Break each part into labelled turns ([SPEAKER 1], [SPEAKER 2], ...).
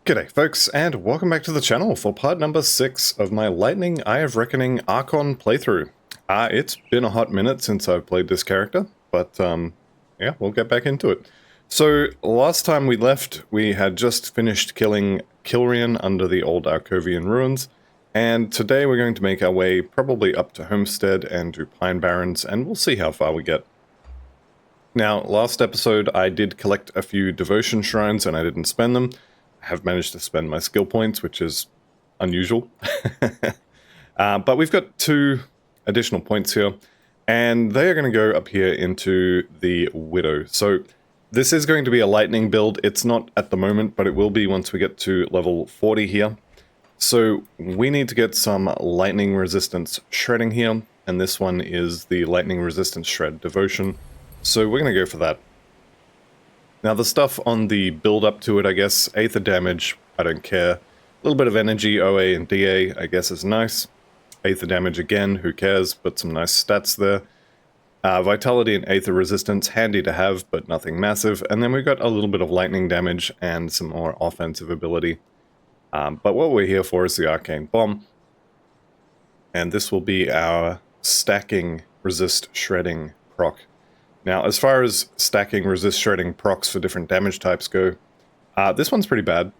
[SPEAKER 1] G'day folks, and welcome back to the channel for part number 6 of my Lightning Eye of Reckoning Archon playthrough. It's been a hot minute since I've played this character, but yeah, we'll get back into it. So, last time we left, we had just finished killing Kilrian under the old Arkovian ruins, and today we're going to make our way probably up to Homestead and to Pine Barrens, and we'll see how far we get. Now, last episode I did collect a few devotion shrines and I didn't spend them. I have managed to spend my skill points, which is unusual. But we've got 2 additional points here, and they are going to go up here into the Widow. So this is going to be a lightning build. It's not at the moment, but it will be once we get to level 40 here. So we need to get some lightning resistance shredding here, and this one is the lightning resistance shred devotion. So we're going to go for that. Now the stuff on the build up to it, I guess, Aether damage, I don't care. A little bit of energy, OA and DA, I guess is nice. Aether damage again, who cares, but some nice stats there. Vitality and Aether resistance, handy to have, but nothing massive. And then we've got a little bit of lightning damage and some more offensive ability. But what we're here for is the Arcane Bomb. And this will be our stacking resist shredding proc. Now, as far as stacking resist shredding procs for different damage types go, this one's pretty bad.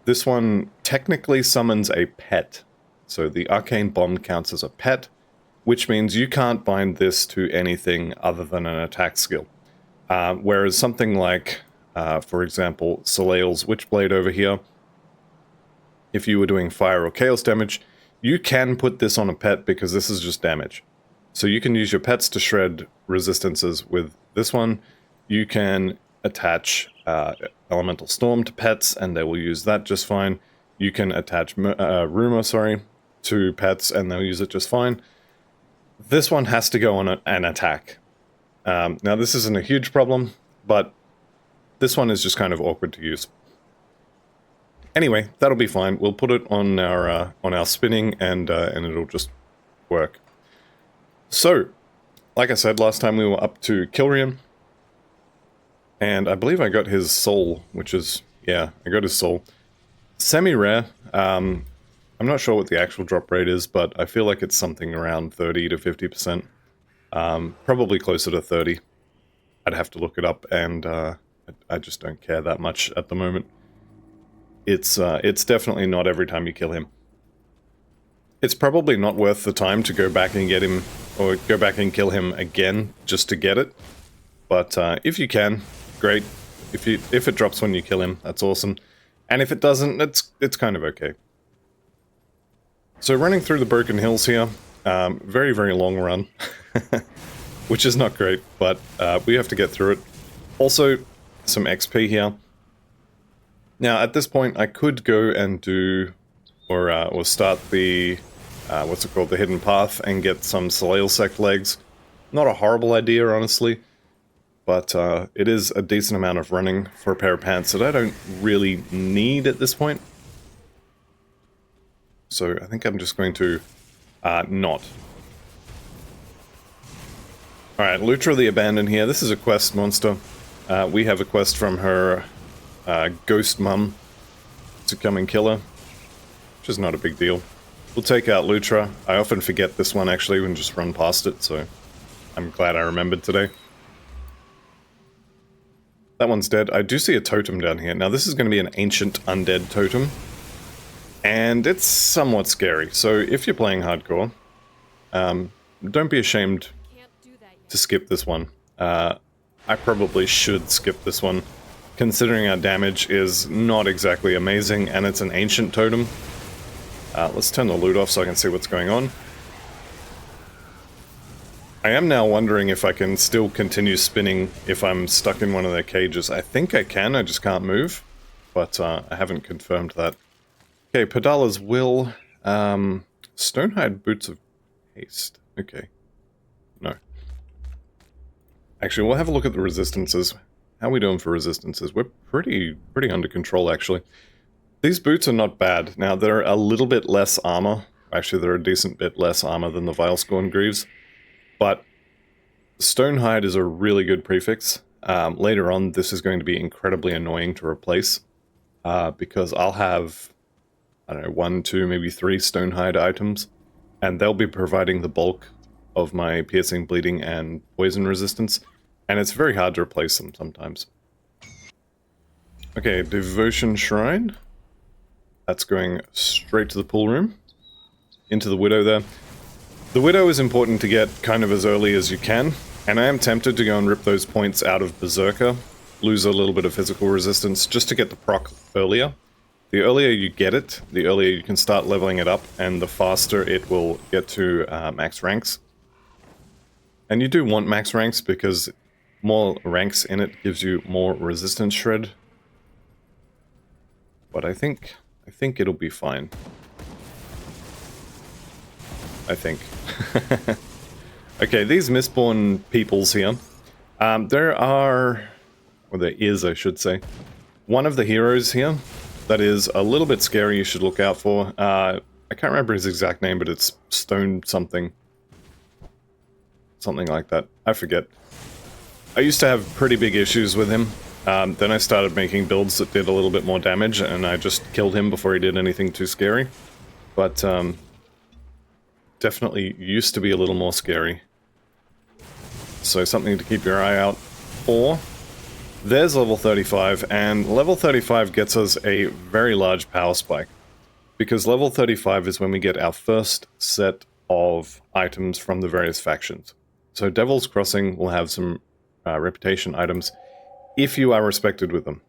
[SPEAKER 1] This one technically summons a pet. So the Arcane Bomb counts as a pet, which means you can't bind this to anything other than an attack skill. Whereas something like, for example, Soleil's Witchblade over here, if you were doing fire or chaos damage, you can put this on a pet because this is just damage. So you can use your pets to shred resistances with this one. You can attach Elemental Storm to pets, and they will use that just fine. You can attach Rumor, to pets, and they'll use it just fine. This one has to go on an attack. Now, this isn't a huge problem, but this one is just kind of awkward to use. Anyway, that'll be fine. We'll put it on our spinning, and it'll just work. So, like I said, last time we were up to Kilrian, and I believe I got his soul, which is, yeah, I got his soul. Semi-rare, I'm not sure what the actual drop rate is, but I feel like it's something around 30 to 50%, probably closer to 30. I'd have to look it up, and I just don't care that much at the moment. It's definitely not every time you kill him. It's probably not worth the time to go back and get him, or go back and kill him again just to get it. But if you can, great. If it drops when you kill him, that's awesome. And if it doesn't, it's kind of okay. So running through the Broken Hills here, very, very long run, which is not great, but we have to get through it. Also, some XP here. Now, at this point, I could go and do, or start the, what's it called, the Hidden Path, and get some Soleil Sect legs. Not a horrible idea, honestly, but it is a decent amount of running for a pair of pants that I don't really need at this point. So I think I'm just going to not. Alright, Lutra the Abandoned here. This is a quest monster. We have a quest from her ghost mum to come and kill her, which is not a big deal. We'll take out Lutra. I often forget this one actually and just run past it, so I'm glad I remembered today. That one's dead. I do see a totem down here. Now this is going to be an ancient undead totem, and it's somewhat scary. So if you're playing hardcore, don't be ashamed to skip this one. I probably should skip this one, considering our damage is not exactly amazing, and it's an ancient totem. Let's turn the loot off so I can see what's going on. I am now wondering if I can still continue spinning if I'm stuck in one of their cages. I think I can, I just can't move, but I haven't confirmed that. Okay, Padala's Will. Stonehide Boots of Haste. Okay. No. Actually, we'll have a look at the resistances. How are we doing for resistances? We're pretty under control, actually. These boots are not bad. Now, they're a little bit less armor. Actually, they're a decent bit less armor than the Vilescorn Greaves. But Stonehide is a really good prefix. Later on, this is going to be incredibly annoying to replace. because I'll have, I don't know, 1, 2, maybe 3 Stonehide items, and they'll be providing the bulk of my piercing, bleeding, and poison resistance, and it's very hard to replace them sometimes. Okay, Devotion Shrine. That's going straight to the pool room. Into the Widow there. The Widow is important to get kind of as early as you can, and I am tempted to go and rip those points out of Berserker, lose a little bit of physical resistance, just to get the proc earlier. The earlier you get it, the earlier you can start leveling it up, and the faster it will get to max ranks. And you do want max ranks because more ranks in it gives you more resistance shred. But I think it'll be fine. I think. Okay, these Mistborn peoples here. There is, I should say, one of the heroes here that is a little bit scary you should look out for. I can't remember his exact name, but it's Stone something. Something like that. I forget. I used to have pretty big issues with him. Then I started making builds that did a little bit more damage, and I just killed him before he did anything too scary. But, definitely used to be a little more scary. So something to keep your eye out for. There's level 35, and level 35 gets us a very large power spike. Because level 35 is when we get our first set of items from the various factions. So Devil's Crossing will have some reputation items if you are respected with them.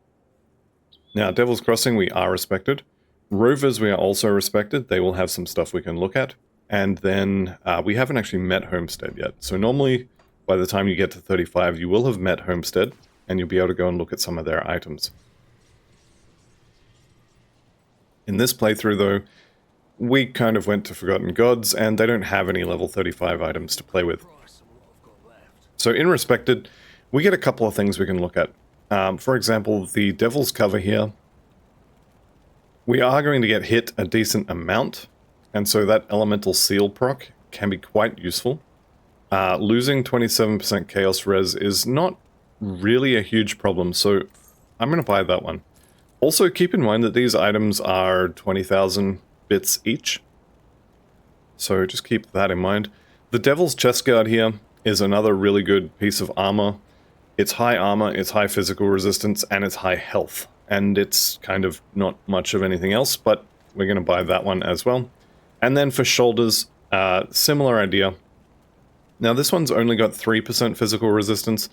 [SPEAKER 1] Now, Devil's Crossing, we are respected. Rovers, we are also respected. They will have some stuff we can look at. And then we haven't actually met Homestead yet. So normally, by the time you get to 35, you will have met Homestead, and you'll be able to go and look at some of their items. In this playthrough, though, we kind of went to Forgotten Gods, and they don't have any level 35 items to play with. So in Respected, we get a couple of things we can look at. For example, the Devil's Cover here. We are going to get hit a decent amount, and so that Elemental Seal proc can be quite useful. Losing 27% Chaos Res is not really a huge problem, so I'm going to buy that one. Also, keep in mind that these items are 20,000 bits each, so just keep that in mind. The Devil's Chest Guard here is another really good piece of armor. It's high armor, it's high physical resistance, and it's high health. And it's kind of not much of anything else, but we're going to buy that one as well. And then for shoulders, similar idea. Now this one's only got 3% physical resistance.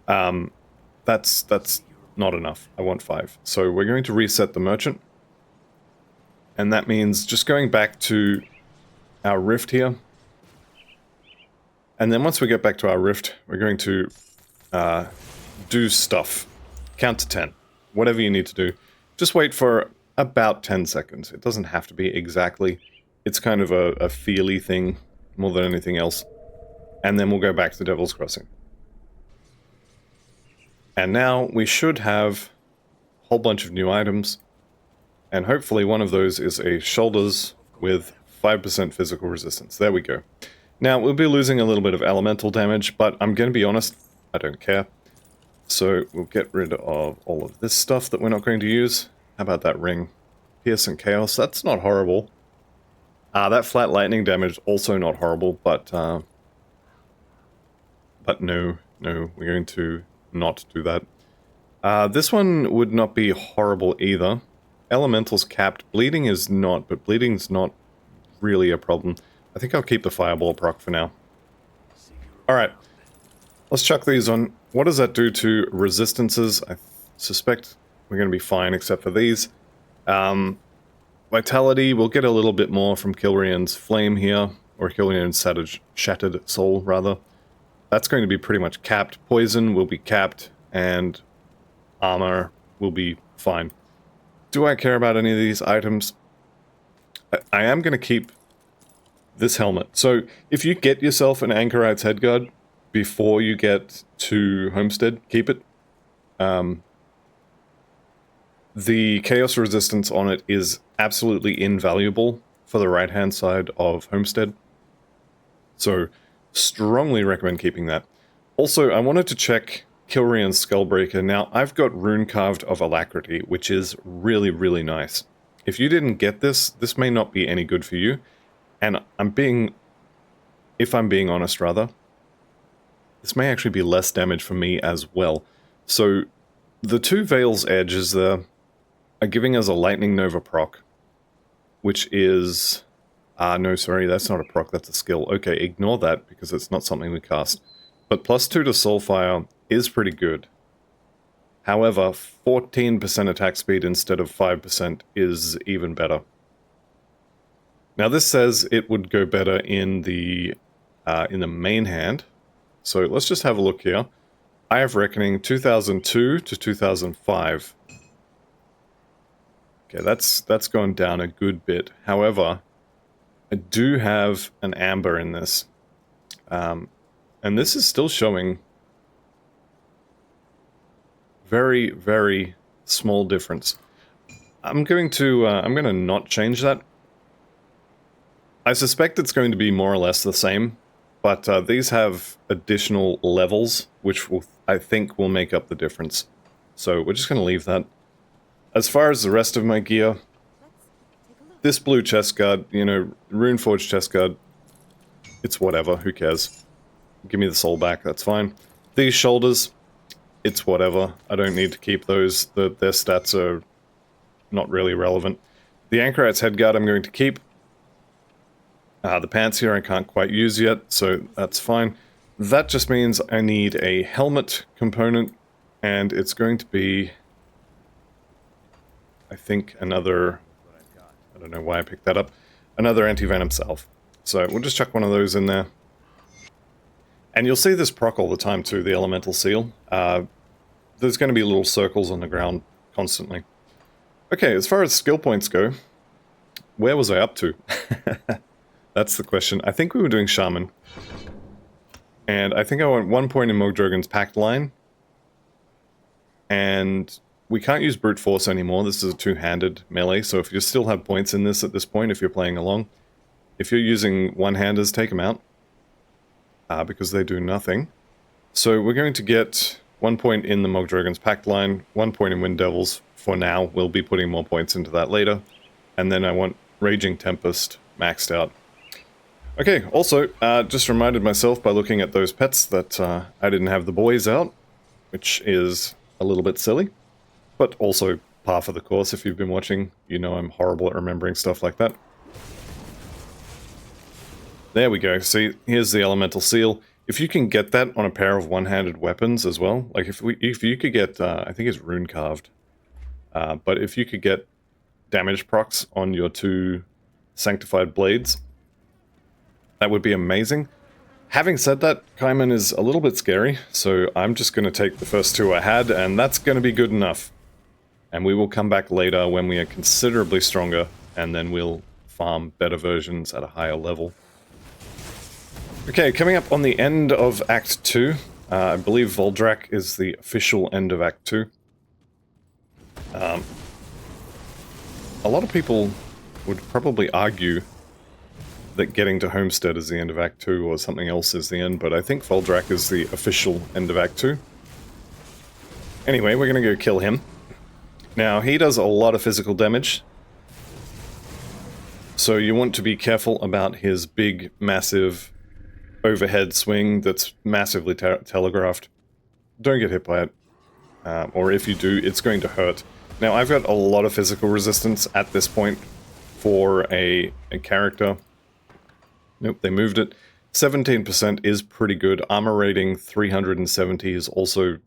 [SPEAKER 1] That's not enough. I want 5. So we're going to reset the merchant. And that means just going back to our rift here. And then once we get back to our rift, we're going to do stuff. Count to 10. Whatever you need to do. Just wait for about 10 seconds. It doesn't have to be exactly. It's kind of a feely thing more than anything else. And then we'll go back to Devil's Crossing. And now we should have a whole bunch of new items. And hopefully one of those is a shoulders with 5% physical resistance. There we go. Now, we'll be losing a little bit of elemental damage, but I'm going to be honest, I don't care. So we'll get rid of all of this stuff that we're not going to use. How about that ring? Pierce and Chaos, that's not horrible. That flat lightning damage, also not horrible, but no, we're going to not do that. This one would not be horrible either. Elemental's capped. Bleeding is not, but bleeding's not really a problem. I think I'll keep the Fireball proc for now. Alright, let's chuck these on. What does that do to resistances? I suspect we're going to be fine except for these. Vitality, we'll get a little bit more from Kilrian's Flame here, or Kilrian's Shattered Soul, rather. That's going to be pretty much capped. Poison will be capped, and armor will be fine. Do I care about any of these items? I am going to keep this helmet. So, if you get yourself an Anchorite's Headguard before you get to Homestead, keep it. The Chaos resistance on it is absolutely invaluable for the right-hand side of Homestead. So, strongly recommend keeping that. Also, I wanted to check Kilrian Skullbreaker. Now, I've got Rune Carved of Alacrity, which is really, really nice. If you didn't get this, this may not be any good for you. And if I'm being honest rather, this may actually be less damage for me as well. So, the two Veil's Edges there are giving us a Lightning Nova proc, which is... no, sorry, that's not a proc, that's a skill. Okay, ignore that, because it's not something we cast. But +2 to Soulfire is pretty good. However, 14% attack speed instead of 5% is even better. Now this says it would go better in the main hand. So let's just have a look here. Eye of Reckoning 2002 to 2005. Okay, that's gone down a good bit. However, I do have an Amber in this. And this is still showing very, very small difference. I'm going to not change that. I suspect it's going to be more or less the same, but these have additional levels, which I think will make up the difference. So we're just going to leave that. As far as the rest of my gear, this blue chest guard, you know, Runeforged chest guard, it's whatever, who cares? Give me the soul back, that's fine. These shoulders, it's whatever. I don't need to keep those. Their stats are not really relevant. The Anchorite's headguard I'm going to keep. The pants here I can't quite use yet, so that's fine. That just means I need a helmet component, and it's going to be, I think, another... I don't know why I picked that up. Another anti-venom salve. So we'll just chuck one of those in there. And you'll see this proc all the time too, the elemental seal. There's going to be little circles on the ground constantly. Okay, as far as skill points go, where was I up to? That's the question. I think we were doing Shaman. And I think I went 1 point in Mogdrogan's Pact Line. And we can't use Brute Force anymore. This is a two-handed melee, so if you still have points in this at this point, if you're playing along, if you're using one-handers, take them out. Because they do nothing. So we're going to get 1 point in the Mogdrogan's Pact Line, 1 point in Wind Devils for now. We'll be putting more points into that later. And then I want Raging Tempest maxed out. Okay, also, just reminded myself by looking at those pets that I didn't have the boys out, which is a little bit silly. But also par for the course. If you've been watching, you know I'm horrible at remembering stuff like that. There we go. See, here's the elemental seal. If you can get that on a pair of one-handed weapons as well, like if you could get, I think it's rune carved, but if you could get damage procs on your two sanctified blades, that would be amazing. Having said that, Kaiman is a little bit scary, so I'm just going to take the first two I had, and that's going to be good enough. And we will come back later when we are considerably stronger, and then we'll farm better versions at a higher level. Okay, coming up on the end of Act 2, I believe Voldrak is the official end of Act 2. A lot of people would probably argue that getting to Homestead is the end of Act 2 or something else is the end, but I think Voldrak is the official end of Act 2. Anyway, we're going to go kill him. Now, he does a lot of physical damage, so you want to be careful about his big, massive overhead swing that's massively telegraphed. Don't get hit by it, or if you do, it's going to hurt. Now, I've got a lot of physical resistance at this point for a character. Nope, they moved it. 17% is pretty good. Armor rating 370 is also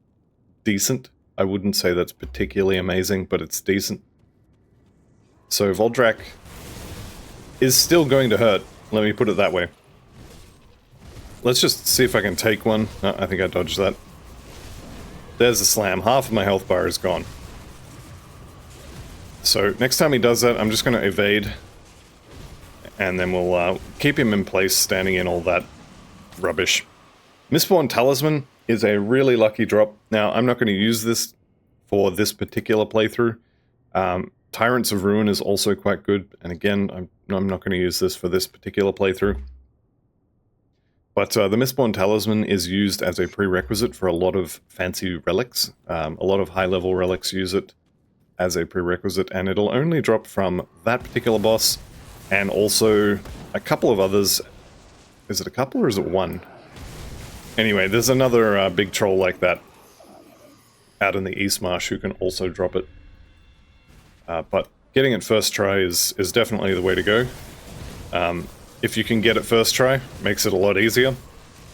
[SPEAKER 1] decent. I wouldn't say that's particularly amazing, but it's decent. So Voldrak is still going to hurt. Let me put it that way. Let's just see if I can take one. No, I think I dodged that. There's a slam. Half of my health bar is gone. So next time he does that, I'm just going to evade. And then we'll keep him in place, standing in all that rubbish. Mistborn Talisman is a really lucky drop. Now, I'm not going to use this for this particular playthrough. Tyrants of Ruin is also quite good. And again, I'm not going to use this for this particular playthrough. But the Mistborn Talisman is used as a prerequisite for a lot of fancy relics. A lot of high-level relics use it as a prerequisite, and it'll only drop from that particular boss, and also a couple of others. Is it a couple or is it one? Anyway, there's another big troll like that out in the East Marsh who can also drop it. But getting it first try is definitely the way to go. If you can get it first try, makes it a lot easier.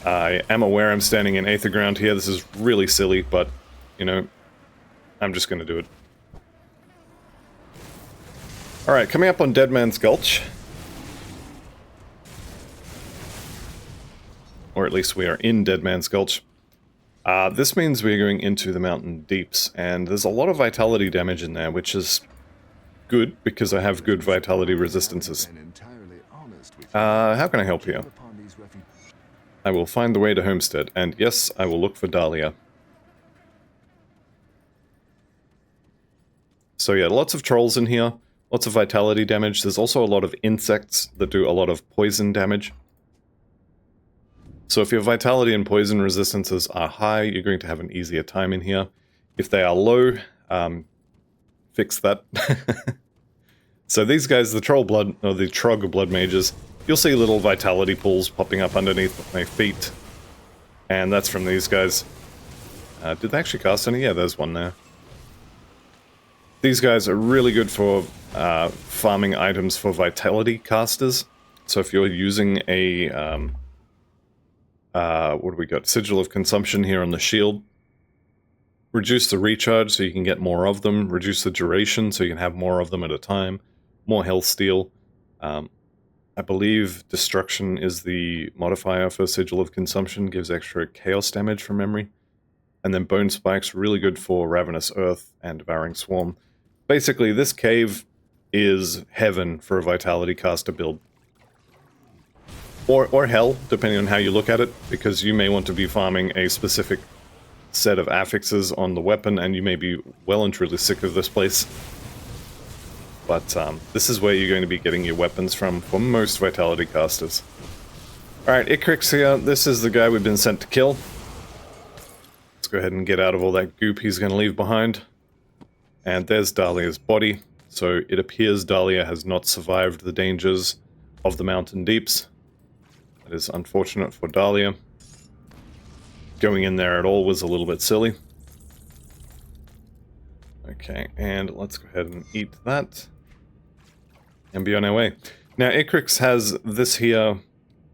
[SPEAKER 1] I am aware I'm standing in Aether Ground here. This is really silly, but, you know, I'm just going to do it. Alright, coming up on Dead Man's Gulch. Or at least we are in Dead Man's Gulch. This means we're going into the mountain deeps, and there's a lot of vitality damage in there, which is good, because I have good vitality resistances. How can I help you? I will find the way to Homestead, and yes, I will look for Dahlia. So yeah, lots of trolls in here, lots of vitality damage. There's also a lot of insects that do a lot of poison damage. So if your vitality and poison resistances are high, you're going to have an easier time in here. If they are low, fix that. So these guys, the troll blood, or the Trog blood mages, you'll see little vitality pools popping up underneath my feet. And that's from these guys. Did they actually cast any? Yeah, there's one there. These guys are really good for farming items for vitality casters. So if you're using a... what do we got? Sigil of Consumption here on the shield. Reduce the recharge so you can get more of them. Reduce the duration so you can have more of them at a time. More health steal. I believe Destruction is the modifier for Sigil of Consumption. Gives extra chaos damage from memory. And then Bone Spike's really good for Ravenous Earth and Devouring Swarm. Basically, this cave is heaven for a Vitality caster build. Or hell, depending on how you look at it, because you may want to be farming a specific set of affixes on the weapon, and you may be well and truly sick of this place. But this is where you're going to be getting your weapons from for most Vitality casters. Alright, Icrix here. This is the guy we've been sent to kill. Let's go ahead and get out of all that goop he's going to leave behind. And there's Dahlia's body. So it appears Dahlia has not survived the dangers of the mountain deeps. It is unfortunate for Dahlia. Going in there at all was a little bit silly. Okay, and let's go ahead and eat that. And be on our way. Now, Icrix has this here,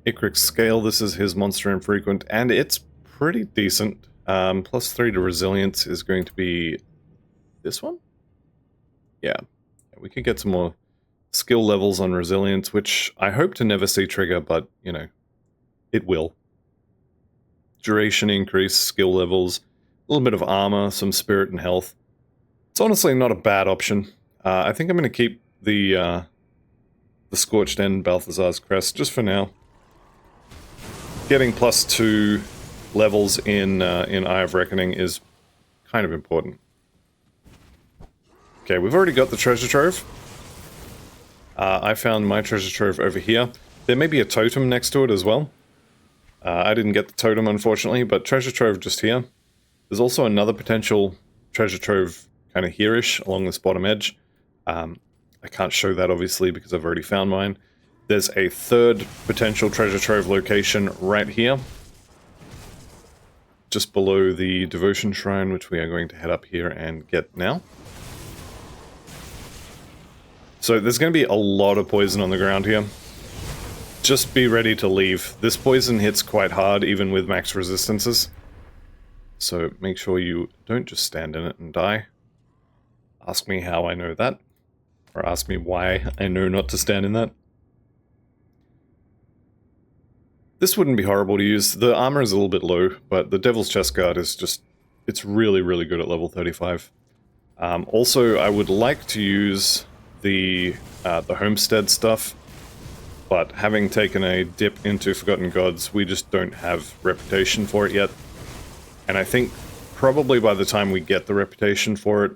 [SPEAKER 1] Icrix Scale. This is his monster infrequent, and it's pretty decent. +3 to resilience is going to be this one? Yeah. We could get some more skill levels on resilience, which I hope to never see trigger, but, you know, it will. Duration increase, skill levels, a little bit of armor, some spirit and health. It's honestly not a bad option. I think I'm going to keep the Scorched End Balthazar's Crest just for now. Getting +2 levels in Eye of Reckoning is kind of important. Okay, we've already got the treasure trove. I found my treasure trove over here. There may be a totem next to it as well. I didn't get the totem, unfortunately, but treasure trove just here. There's also another potential treasure trove kind of here-ish along this bottom edge. I can't show that, obviously, because I've already found mine. There's a third potential treasure trove location right here. Just below the Devotion Shrine, which we are going to head up here and get now. So there's going to be a lot of poison on the ground here. Just be ready to leave. This poison hits quite hard, even with max resistances. So make sure you don't just stand in it and die. Ask me how I know that. Or ask me why I know not to stand in that. This wouldn't be horrible to use. The armor is a little bit low, but the Devil's Chest Guard is just... it's really, really good at level 35. Also, I would like to use the Homestead stuff, but having taken a dip into Forgotten Gods, we just don't have reputation for it yet. And I think probably by the time we get the reputation for it,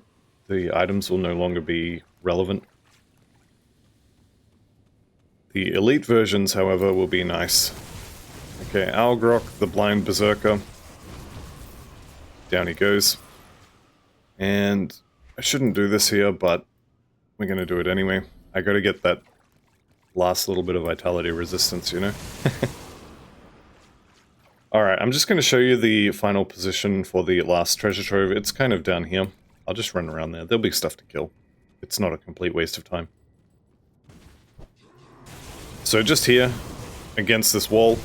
[SPEAKER 1] the items will no longer be relevant. The elite versions, however, will be nice. Okay, Algrok, the Blind Berserker. Down he goes. And I shouldn't do this here, but we're going to do it anyway. I got to get that last little bit of vitality resistance, you know? Alright, I'm just going to show you the final position for the last treasure trove. It's kind of down here. I'll just run around there. There'll be stuff to kill. It's not a complete waste of time. So just here, against this wall,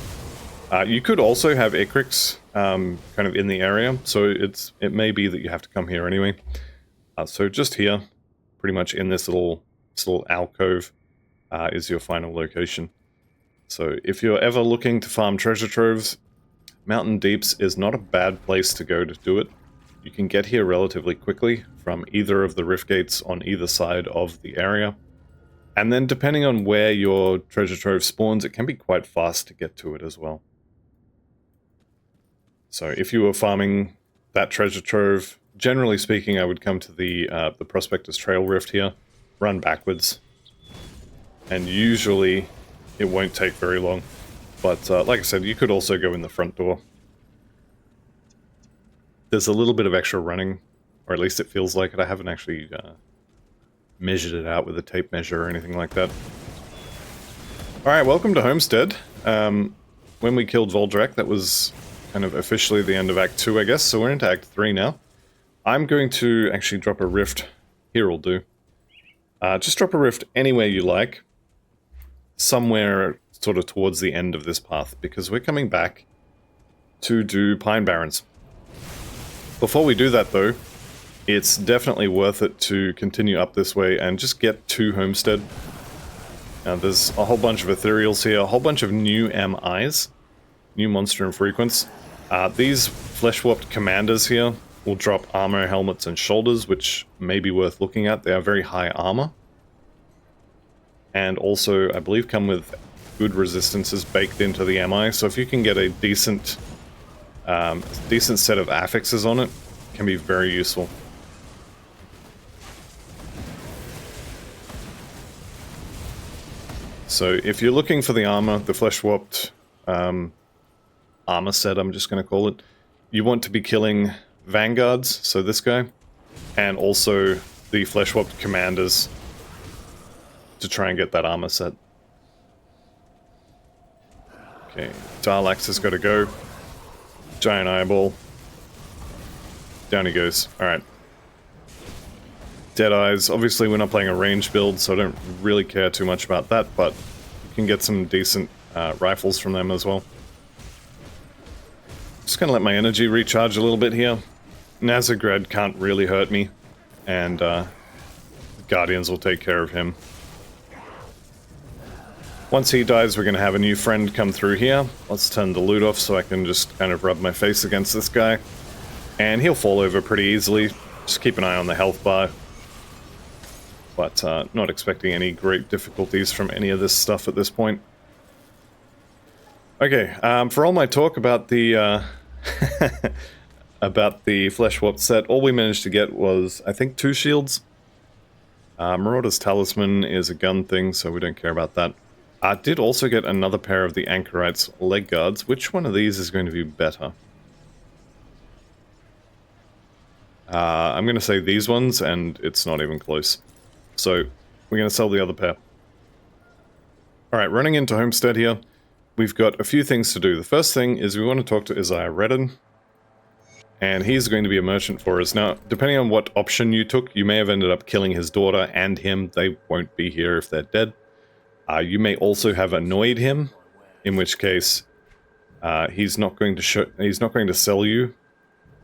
[SPEAKER 1] you could also have Ecrix kind of in the area, so it may be that you have to come here anyway. So just here, pretty much in this little alcove, is your final location. So if you're ever looking to farm treasure troves, Mountain Deeps is not a bad place to go to do it. You can get here relatively quickly from either of the rift gates on either side of the area. And then depending on where your treasure trove spawns, it can be quite fast to get to it as well. So if you were farming that treasure trove, generally speaking, I would come to the Prospector's Trail Rift here, run backwards, and usually it won't take very long. But like I said, you could also go in the front door. There's a little bit of extra running, or at least it feels like it. I haven't actually measured it out with a tape measure or anything like that. Alright, welcome to Homestead. When we killed Voldrak, that was kind of officially the end of Act 2, I guess, so we're into Act 3 now. I'm going to actually drop a rift. Here will do. Just drop a rift anywhere you like. Somewhere sort of towards the end of this path, because we're coming back to do Pine Barrens. Before we do that, though, it's definitely worth it to continue up this way and just get to Homestead. Now, there's a whole bunch of ethereals here, a whole bunch of new MIs, new monster infrequents. These flesh-warped commanders here will drop armor, helmets, and shoulders, which may be worth looking at. They are very high armor. And also, I believe, come with good resistances baked into the MI, so if you can get a decent set of affixes on it, it can be very useful. So if you're looking for the armor, the flesh-warped armor set, I'm just going to call it, you want to be killing vanguards, so this guy, and also the flesh-warped commanders to try and get that armor set. Okay, Darlax has got to go. Giant eyeball. Down he goes. Alright. Deadeyes. Obviously we're not playing a range build, so I don't really care too much about that, but you can get some decent rifles from them as well. Just gonna let my energy recharge a little bit here. Nazagred can't really hurt me, and Guardians will take care of him. Once he dies, we're going to have a new friend come through here. Let's turn the loot off so I can just kind of rub my face against this guy. And he'll fall over pretty easily. Just keep an eye on the health bar. But not expecting any great difficulties from any of this stuff at this point. Okay, for all my talk about the about the flesh warp set, all we managed to get was, I think, 2 shields. Marauder's Talisman is a gun thing, so we don't care about that. I did also get another pair of the Anchorite's leg guards. Which one of these is going to be better? I'm going to say these ones, and it's not even close. So, we're going to sell the other pair. Alright, running into Homestead here, we've got a few things to do. The first thing is we want to talk to Isaiah Redden, and he's going to be a merchant for us. Now, depending on what option you took, you may have ended up killing his daughter and him. They won't be here if they're dead. You may also have annoyed him, in which case he's not going to sell you,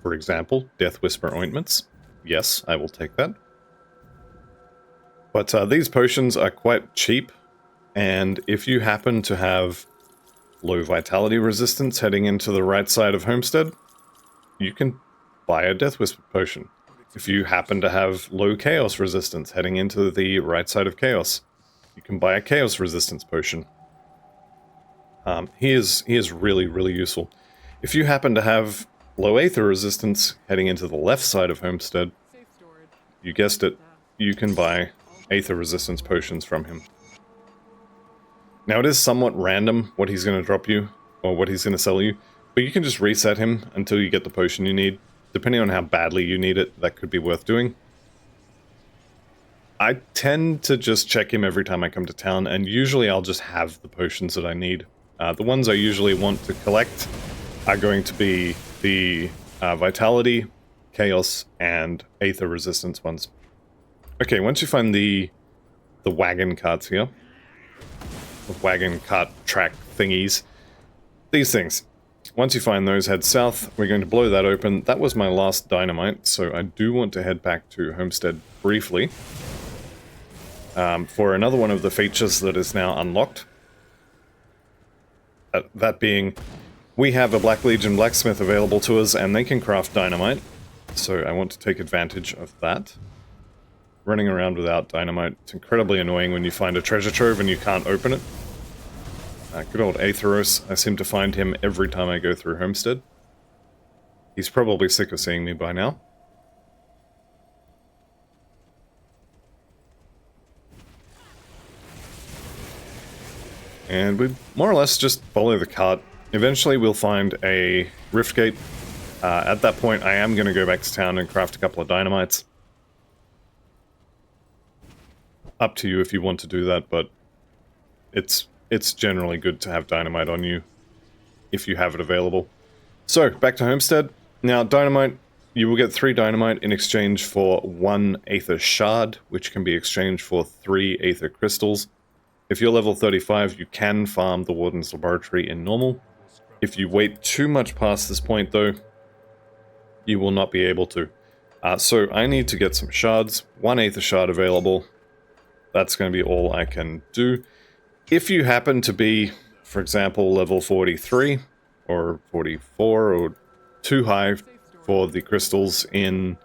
[SPEAKER 1] for example, Death Whisper ointments. Yes, I will take that. But these potions are quite cheap, and if you happen to have low vitality resistance heading into the right side of Homestead, you can buy a Death Whisper potion. If you happen to have low chaos resistance heading into the right side of chaos, you can buy a chaos resistance potion. He is really, really useful. If you happen to have low aether resistance heading into the left side of Homestead, you guessed it, you can buy aether resistance potions from him. Now it is somewhat random what he's going to drop you. or what he's going to sell you. But you can just reset him until you get the potion you need. Depending on how badly you need it, that could be worth doing. I tend to just check him every time I come to town, and usually I'll just have the potions that I need. The ones I usually want to collect are going to be the Vitality, Chaos, and Aether Resistance ones. Okay, once you find the wagon carts here, the wagon cart track thingies, these things. Once you find those, head south. We're going to blow that open. That was my last dynamite, so I do want to head back to Homestead briefly for another one of the features that is now unlocked. That being, we have a Black Legion blacksmith available to us, and they can craft dynamite, so I want to take advantage of that. Running around without dynamite, it's incredibly annoying when you find a treasure trove and you can't open it. Good old Aetheros, I seem to find him every time I go through Homestead. He's probably sick of seeing me by now. And we more or less just follow the cart. Eventually we'll find a rift gate. At that point I am going to go back to town and craft a couple of dynamites. Up to you if you want to do that, but it's generally good to have dynamite on you if you have it available. So, back to Homestead. Now, dynamite, you will get 3 dynamite in exchange for 1 Aether Shard, which can be exchanged for 3 Aether Crystals. If you're level 35, you can farm the Warden's Laboratory in normal. If you wait too much past this point, though, you will not be able to. So, I need to get some shards. 1 Aether Shard available. That's going to be all I can do. If you happen to be, for example, level 43 or 44 or too high for the crystals in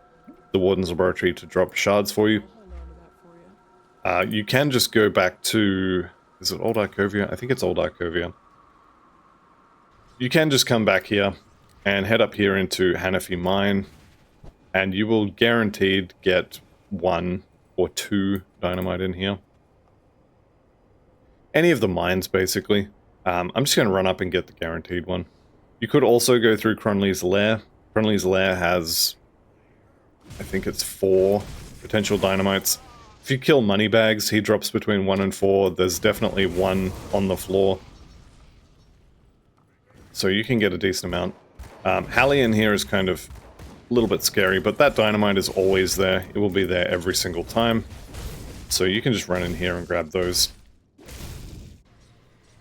[SPEAKER 1] the Warden's Laboratory to drop shards for you, you can just go back to... is it Old Arcovia? I think it's Old Arcovia. You can just come back here and head up here into Hanafi Mine, and you will guaranteed get 1 or 2 dynamite in here. Any of the mines, basically. I'm just going to run up and get the guaranteed one. You could also go through Cronley's Lair. Cronley's Lair has, I think it's 4 potential dynamites. If you kill Moneybags, he drops between 1 and 4. There's definitely 1 on the floor. So you can get a decent amount. Hallie in here is kind of a little bit scary, but that dynamite is always there. It will be there every single time. So you can just run in here and grab those.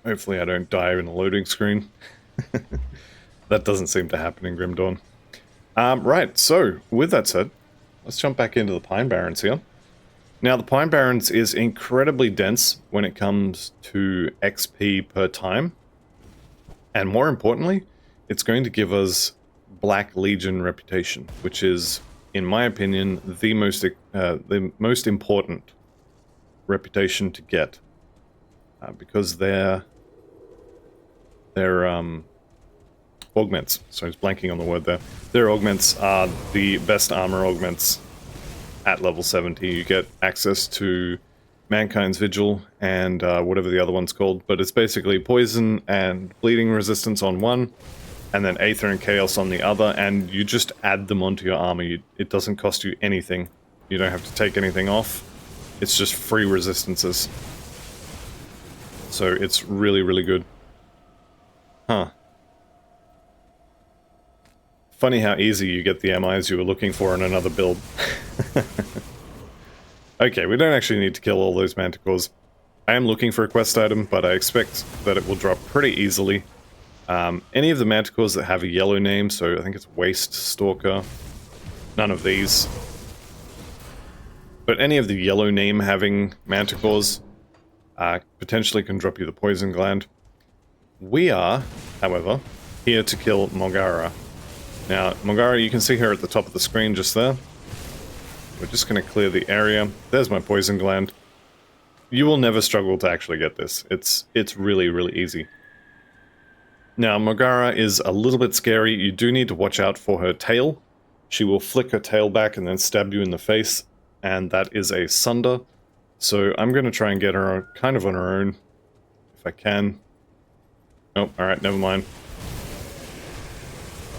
[SPEAKER 1] Hopefully I don't die in a loading screen. That doesn't seem to happen in Grim Dawn. Right, so with that said, let's jump back into the Pine Barrens here. Now the Pine Barrens is incredibly dense when it comes to XP per time. And more importantly, it's going to give us Black Legion reputation, which is, in my opinion, the most important reputation to get. Because they're augments. So I was blanking on the word there. Their augments are the best armor augments at level 70. You get access to Mankind's Vigil and whatever the other one's called, but it's basically poison and bleeding resistance on one, and then Aether and Chaos on the other, and you just add them onto your armor. It doesn't cost you anything. You don't have to take anything off. It's just free resistances. So it's really, really good. Huh. Funny how easy you get the MIs you were looking for in another build. Okay, we don't actually need to kill all those manticores. I am looking for a quest item, but I expect that it will drop pretty easily. Any of the manticores that have a yellow name, so I think it's Waste Stalker. None of these. But any of the yellow name having manticores potentially can drop you the poison gland. We are, however, here to kill Mogara. Now, Mogara, you can see her at the top of the screen just there. We're just going to clear the area. There's my poison gland. You will never struggle to actually get this. It's really, really easy. Now, Mogara is a little bit scary. You do need to watch out for her tail. She will flick her tail back and then stab you in the face, and that is a Sunder. So I'm going to try and get her kind of on her own, if I can. Oh, alright, never mind.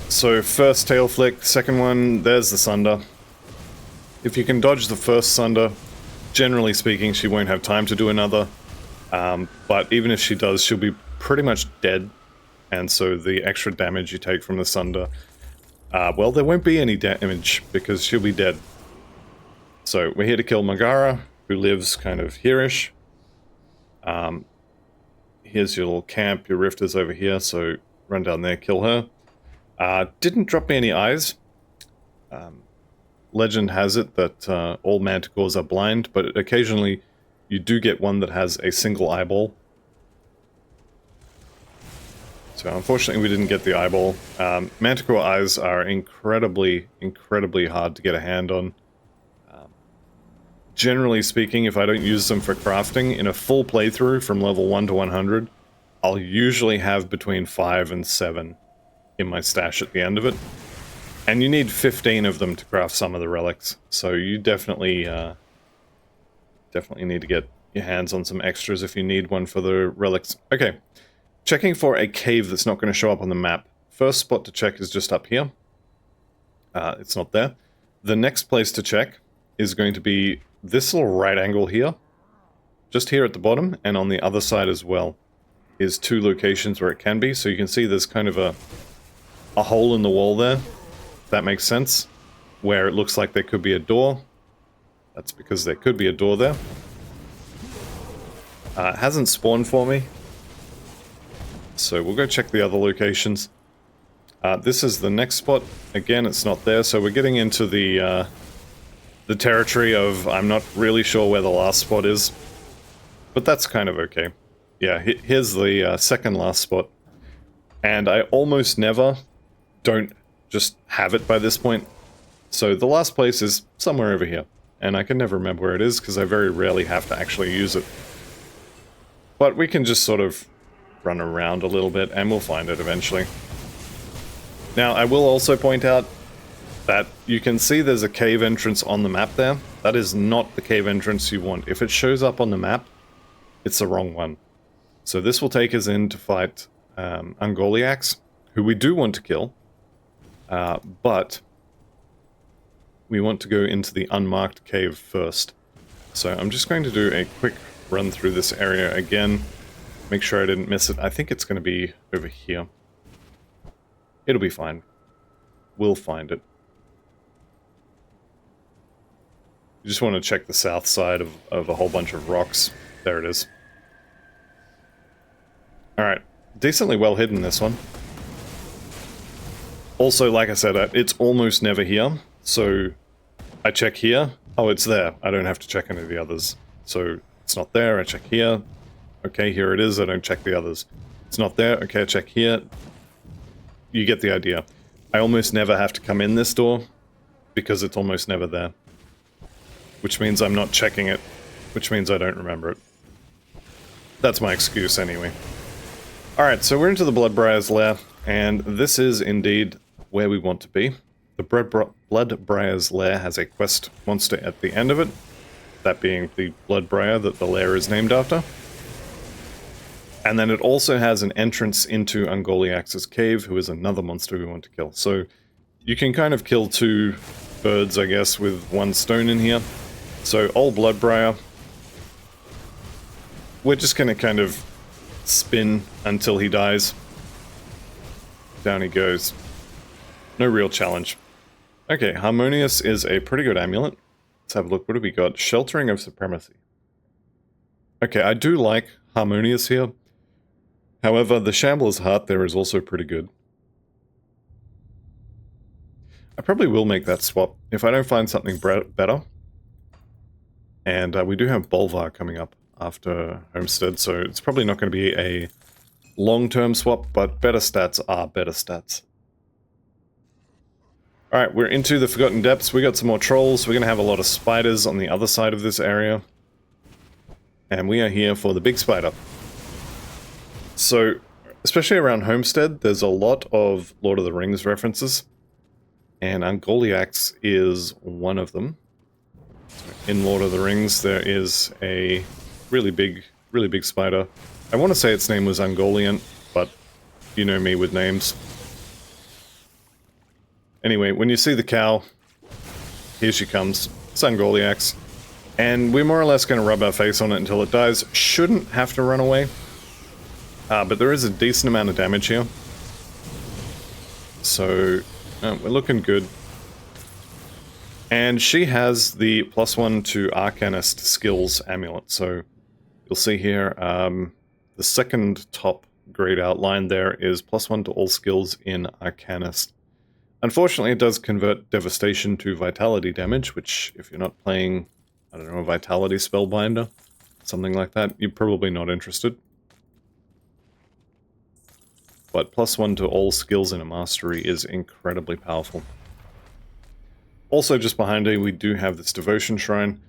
[SPEAKER 1] So, first tail flick, second one, there's the Sunder. If you can dodge the first Sunder, generally speaking, she won't have time to do another. But even if she does, she'll be pretty much dead. And so the extra damage you take from the Sunder, well, there won't be any damage because she'll be dead. So we're here to kill Megara, who lives kind of here-ish. Here's your little camp, your rift is over here, so run down there, kill her. Didn't drop me any eyes. Legend has it that all manticores are blind, but occasionally you do get one that has a single eyeball. So unfortunately we didn't get the eyeball. Manticore eyes are incredibly, incredibly hard to get a hand on. Generally speaking, if I don't use them for crafting, in a full playthrough from level 1 to 100, I'll usually have between 5 and 7 in my stash at the end of it. And you need 15 of them to craft some of the relics, so you definitely need to get your hands on some extras if you need one for the relics. Okay, checking for a cave that's not going to show up on the map. First spot to check is just up here. It's not there. The next place to check is going to be this little right angle here. Just here at the bottom, and on the other side as well, is 2 locations where it can be. So you can see there's kind of a hole in the wall there. If that makes sense. Where it looks like there could be a door. That's because there could be a door there. It hasn't spawned for me. So we'll go check the other locations. This is the next spot. Again, it's not there, so we're getting into the territory of I'm not really sure where the last spot is. But that's kind of okay. Yeah, here's the second last spot. And I almost never don't just have it by this point. So the last place is somewhere over here. And I can never remember where it is because I very rarely have to actually use it. But we can just sort of run around a little bit and we'll find it eventually. Now, I will also point out that you can see there's a cave entrance on the map there. That is not the cave entrance you want. If it shows up on the map, it's the wrong one. So this will take us in to fight Ungoliacs, who we do want to kill, but we want to go into the unmarked cave first. So I'm just going to do a quick run through this area again, make sure I didn't miss it. I think it's going to be over here. It'll be fine. We'll find it. You just want to check the south side of a whole bunch of rocks. There it is. Alright, decently well hidden this one. Also, like I said, it's almost never here, so I check here. Oh, it's there. I don't have to check any of the others. So it's not there, I check here. Okay, here it is, I don't check the others. It's not there, okay, I check here. You get the idea. I almost never have to come in this door, because it's almost never there. Which means I'm not checking it, which means I don't remember it. That's my excuse anyway. Alright, so we're into the Bloodbriar's lair, and this is indeed where we want to be. The Bloodbriar's lair has a quest monster at the end of it, that being the Bloodbriar that the lair is named after. And then it also has an entrance into Ungoliax's cave, who is another monster we want to kill. So you can kind of kill 2 birds, I guess, with 1 stone in here. So old Bloodbriar, we're just going to kind of spin until he dies. Down he goes. No real challenge. Okay, Harmonious is a pretty good amulet. Let's have a look. What do we got? Sheltering of Supremacy. Okay, I do like Harmonious here. However, the Shambler's Heart there is also pretty good. I probably will make that swap if I don't find something better. And we do have Bolvar coming up after Homestead, so it's probably not going to be a long-term swap, but better stats are better stats. Alright, we're into the Forgotten Depths. We got some more trolls. We're going to have a lot of spiders on the other side of this area. And we are here for the big spider. So, especially around Homestead, there's a lot of Lord of the Rings references. And Ungoliax is one of them. In Lord of the Rings, there is a really big spider. I want to say its name was Ungoliant, but You know me with names. Anyway, when you see the cow, here she comes, Sungoliax. And we're more or less going to rub our face on it until it dies. Shouldn't have to run away. But there is a decent amount of damage here. So, we're looking good. And she has the +1 to Arcanist skills amulet. So, you'll see here, the second top grayed outline there is +1 to all skills in Arcanist. Unfortunately, it does convert Devastation to Vitality damage, which, if you're not playing, I don't know, a Vitality Spellbinder, something like that, you're probably not interested. But +1 to all skills in a Mastery is incredibly powerful. Also, just behind her, we do have this Devotion Shrine.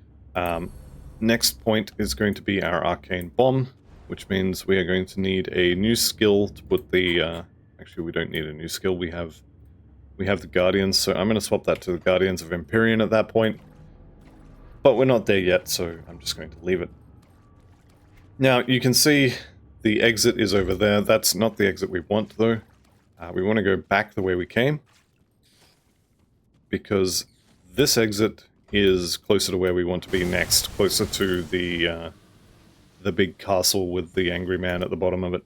[SPEAKER 1] Next point is going to be our Arcane Bomb, which means we are going to need a new skill to put the... actually, we don't need a new skill, we have the Guardians, so I'm going to swap that to the Guardians of Empyrean at that point. But we're not there yet, so I'm just going to leave it. Now, you can see the exit is over there. That's not the exit we want, though. We want to go back the way we came, because this exit is closer to where we want to be next, closer to the big castle with the angry man at the bottom of it.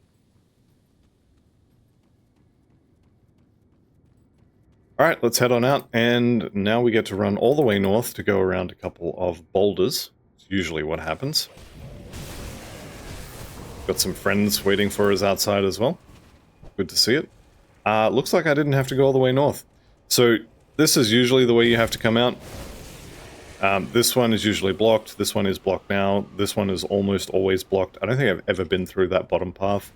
[SPEAKER 1] Alright, let's head on out, and now we get to run all the way north to go around a couple of boulders. It's usually what happens. Got some friends waiting for us outside as well. Good to see it. Looks like I didn't have to go all the way north. So, this is usually the way you have to come out. This one is usually blocked, this one is blocked now, this one is almost always blocked. I don't think I've ever been through that bottom path.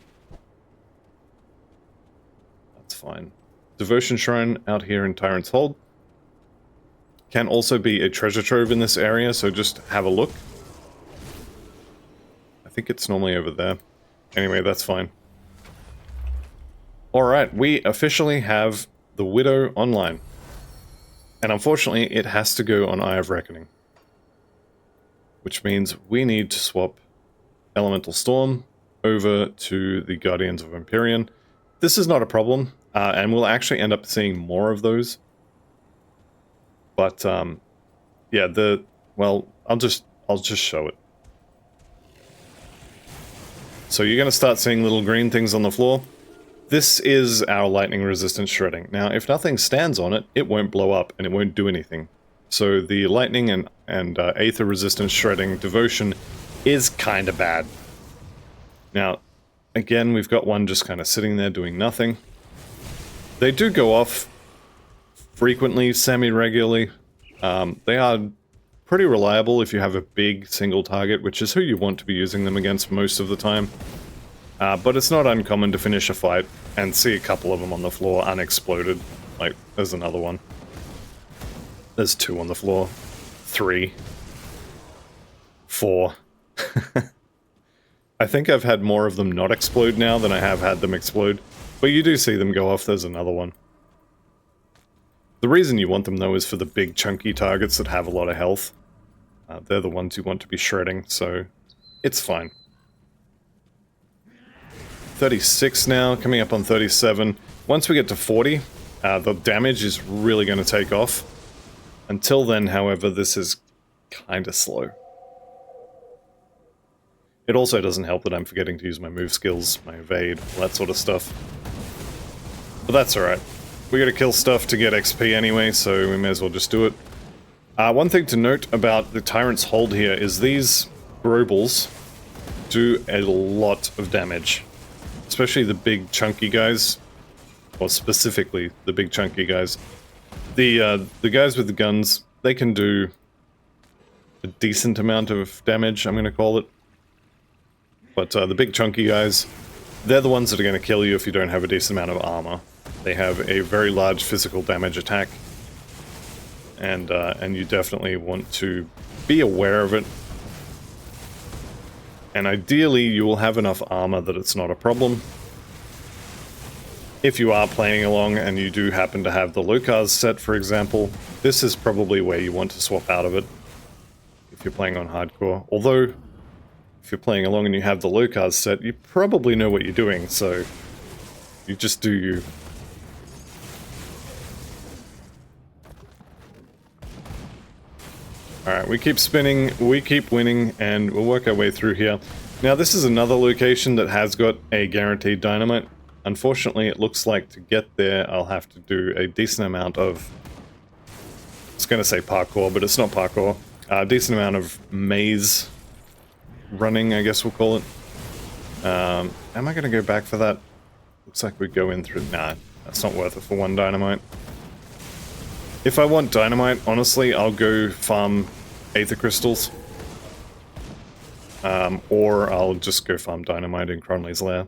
[SPEAKER 1] That's fine. Devotion Shrine out here in Tyrant's Hold. Can also be a treasure trove in this area, so just have a look. I think it's normally over there. Anyway, that's fine. Alright, we officially have the Widow online. And unfortunately, it has to go on Eye of Reckoning. Which means we need to swap Elemental Storm over to the Guardians of Empyrean. This is not a problem. And we'll actually end up seeing more of those. But, yeah, well, I'll just show it. So you're going to start seeing little green things on the floor. This is our lightning resistant shredding. Now, if nothing stands on it, it won't blow up and it won't do anything. So the lightning and aether resistant shredding devotion is kind of bad. Now, again, we've got one just kind of sitting there doing nothing. They do go off frequently, semi-regularly. They are pretty reliable if you have a big single target, which is who you want to be using them against most of the time. But it's not uncommon to finish a fight and see a couple of them on the floor unexploded. Like, there's another one. There's 2 on the floor. 3. 4. I think I've had more of them not explode now than I have had them explode. But you do see them go off, there's another one. The reason you want them, though, is for the big chunky targets that have a lot of health. They're the ones you want to be shredding, so it's fine. 36 now, coming up on 37. Once we get to 40, the damage is really going to take off. Until then, however, this is kind of slow. It also doesn't help that I'm forgetting to use my move skills, my evade, all that sort of stuff. But that's alright. We gotta kill stuff to get XP anyway, so we may as well just do it. One thing to note about the Tyrant's Hold here is these Brobles do a lot of damage. Especially the big chunky guys. Or specifically, the big chunky guys. The guys with the guns, they can do a decent amount of damage, I'm gonna call it. But the big chunky guys, they're the ones that are gonna kill you if you don't have a decent amount of armor. They have a very large physical damage attack, and you definitely want to be aware of it. And ideally, you will have enough armor that it's not a problem. If you are playing along and you do happen to have the Lucas set, for example, this is probably where you want to swap out of it, if you're playing on hardcore. Although, if you're playing along and you have the Lucas set, you probably know what you're doing, so You just do you. Alright, we keep spinning, we keep winning, and we'll work our way through here. Now this is another location that has got a guaranteed dynamite. Unfortunately, it looks like to get there, I'll have to do a decent amount of... I was going to say parkour, but it's not parkour. A decent amount of maze running, I guess we'll call it. Am I going to go back for that? Looks like we go in through... Nah, that's not worth it for one dynamite. If I want dynamite, honestly, I'll go farm aether crystals. Or I'll just go farm dynamite in Cronley's lair.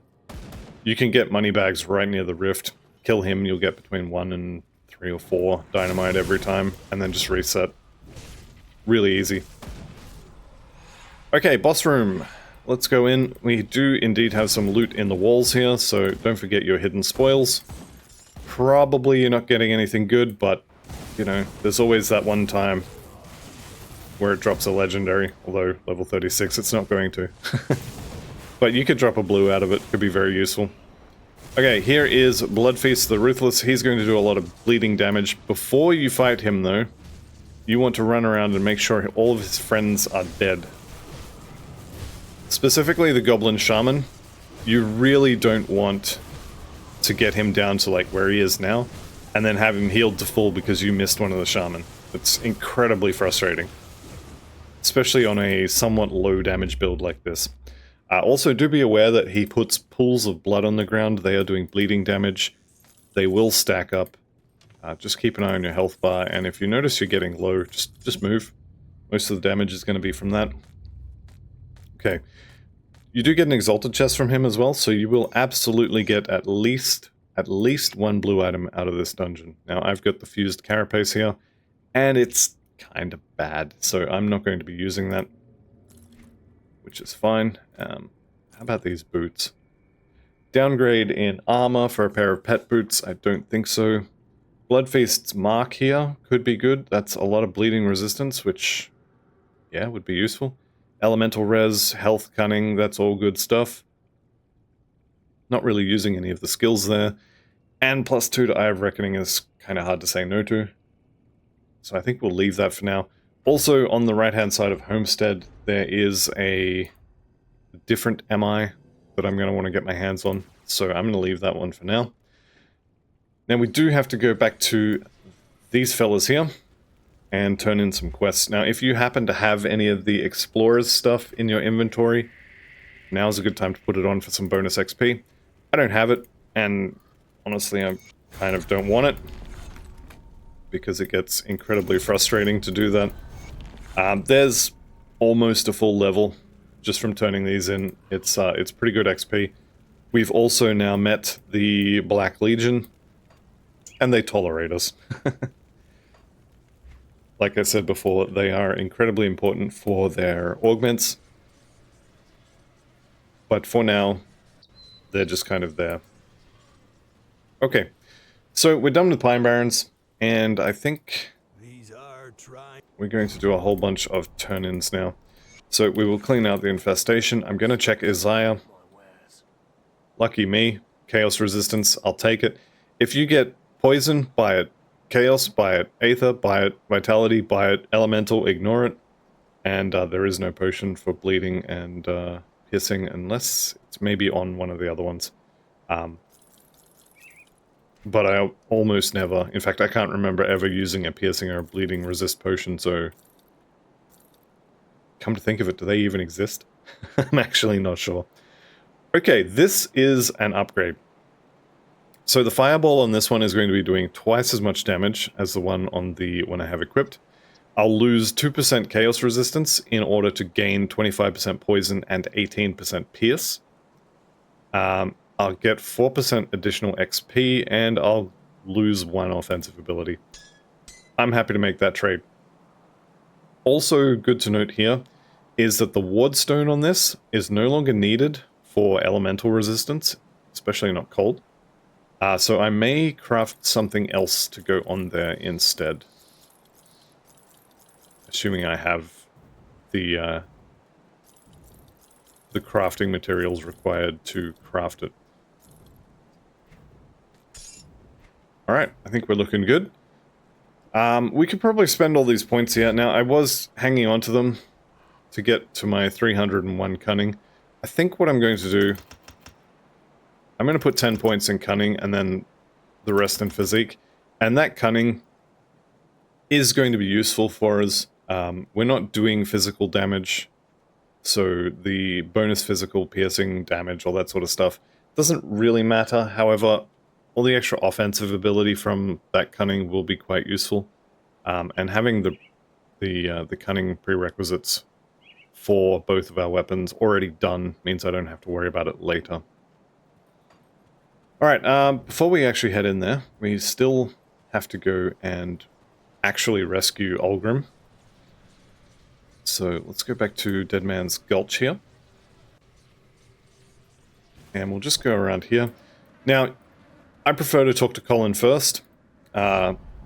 [SPEAKER 1] You can get money bags right near the rift. Kill him, you'll get between 1 and 3 or 4 dynamite every time, and then just reset. Really easy. Okay, boss room. Let's go in. We do indeed have some loot in the walls here, so don't forget your hidden spoils. Probably you're not getting anything good, but, you know, there's always that one time where it drops a legendary, although level 36 it's not going to. But you could drop a blue out of it, could be very useful. Okay, here is Bloodfeast the Ruthless. He's going to do a lot of bleeding damage. Before you fight him, though, you want to run around and make sure all of his friends are dead. Specifically the Goblin Shaman. You really don't want to get him down to like where he is now, and then have him healed to full because you missed one of the Shaman. It's incredibly frustrating. Especially on a somewhat low damage build like this. Also, do be aware that he puts pools of blood on the ground. They are doing bleeding damage. They will stack up. Just keep an eye on your health bar, and if you notice you're getting low, just move. Most of the damage is going to be from that. Okay. You do get an Exalted chest from him as well, so you will absolutely get at least one blue item out of this dungeon. Now, I've got the Fused Carapace here, and it's kind of bad, so I'm not going to be using that, which is fine. How about these boots? Downgrade in armor for a pair of pet boots? I don't think so. Bloodfeast's mark here could be good. That's a lot of bleeding resistance, which, yeah, would be useful. Elemental res, health cunning, that's all good stuff. Not really using any of the skills there. And +2 to Eye of Reckoning is kind of hard to say no to. So I think we'll leave that for now. Also, on the right-hand side of Homestead, there is a different MI that I'm going to want to get my hands on. So I'm going to leave that one for now. Now we do have to go back to these fellas here and turn in some quests. Now, if you happen to have any of the Explorer's stuff in your inventory, now's a good time to put it on for some bonus XP. I don't have it, and honestly, I kind of don't want it, because it gets incredibly frustrating to do that. There's almost a full level just from turning these in. It's pretty good XP. We've also now met the Black Legion, and they tolerate us. Like I said before, they are incredibly important for their augments. But for now, they're just kind of there. Okay, so we're done with Pine Barrens, and I think we're going to do a whole bunch of turn-ins now. So we will clean out the infestation. I'm going to check Isaiah. Lucky me. Chaos resistance, I'll take it. If you get poison, buy it. Chaos, buy it. Aether, buy it. Vitality, buy it. Elemental, ignore it. And there is no potion for bleeding and piercing unless it's maybe on one of the other ones. But I almost never, in fact I can't remember ever using a piercing or a bleeding resist potion, so... Come to think of it, do they even exist? I'm actually not sure. Okay, this is an upgrade. So the fireball on this one is going to be doing twice as much damage as the one on the one I have equipped. I'll lose 2% chaos resistance in order to gain 25% poison and 18% pierce. I'll get 4% additional XP, and I'll lose 1 offensive ability. I'm happy to make that trade. Also good to note here is that the wardstone on this is no longer needed for elemental resistance, especially not cold. So I may craft something else to go on there instead. Assuming I have the crafting materials required to craft it. Alright, I think we're looking good. We could probably spend all these points here. Now, I was hanging on to them to get to my 301 cunning. I think what I'm going to do... I'm going to put 10 points in cunning and then the rest in physique. And that cunning is going to be useful for us. We're not doing physical damage, so the bonus physical, piercing damage, all that sort of stuff doesn't really matter. However, all the extra offensive ability from that cunning will be quite useful. And having the cunning prerequisites for both of our weapons already done means I don't have to worry about it later. Alright, before we actually head in there, we still have to go and actually rescue Ulgrim. So let's go back to Dead Man's Gulch here. And we'll just go around here. Now, I prefer to talk to Colin first,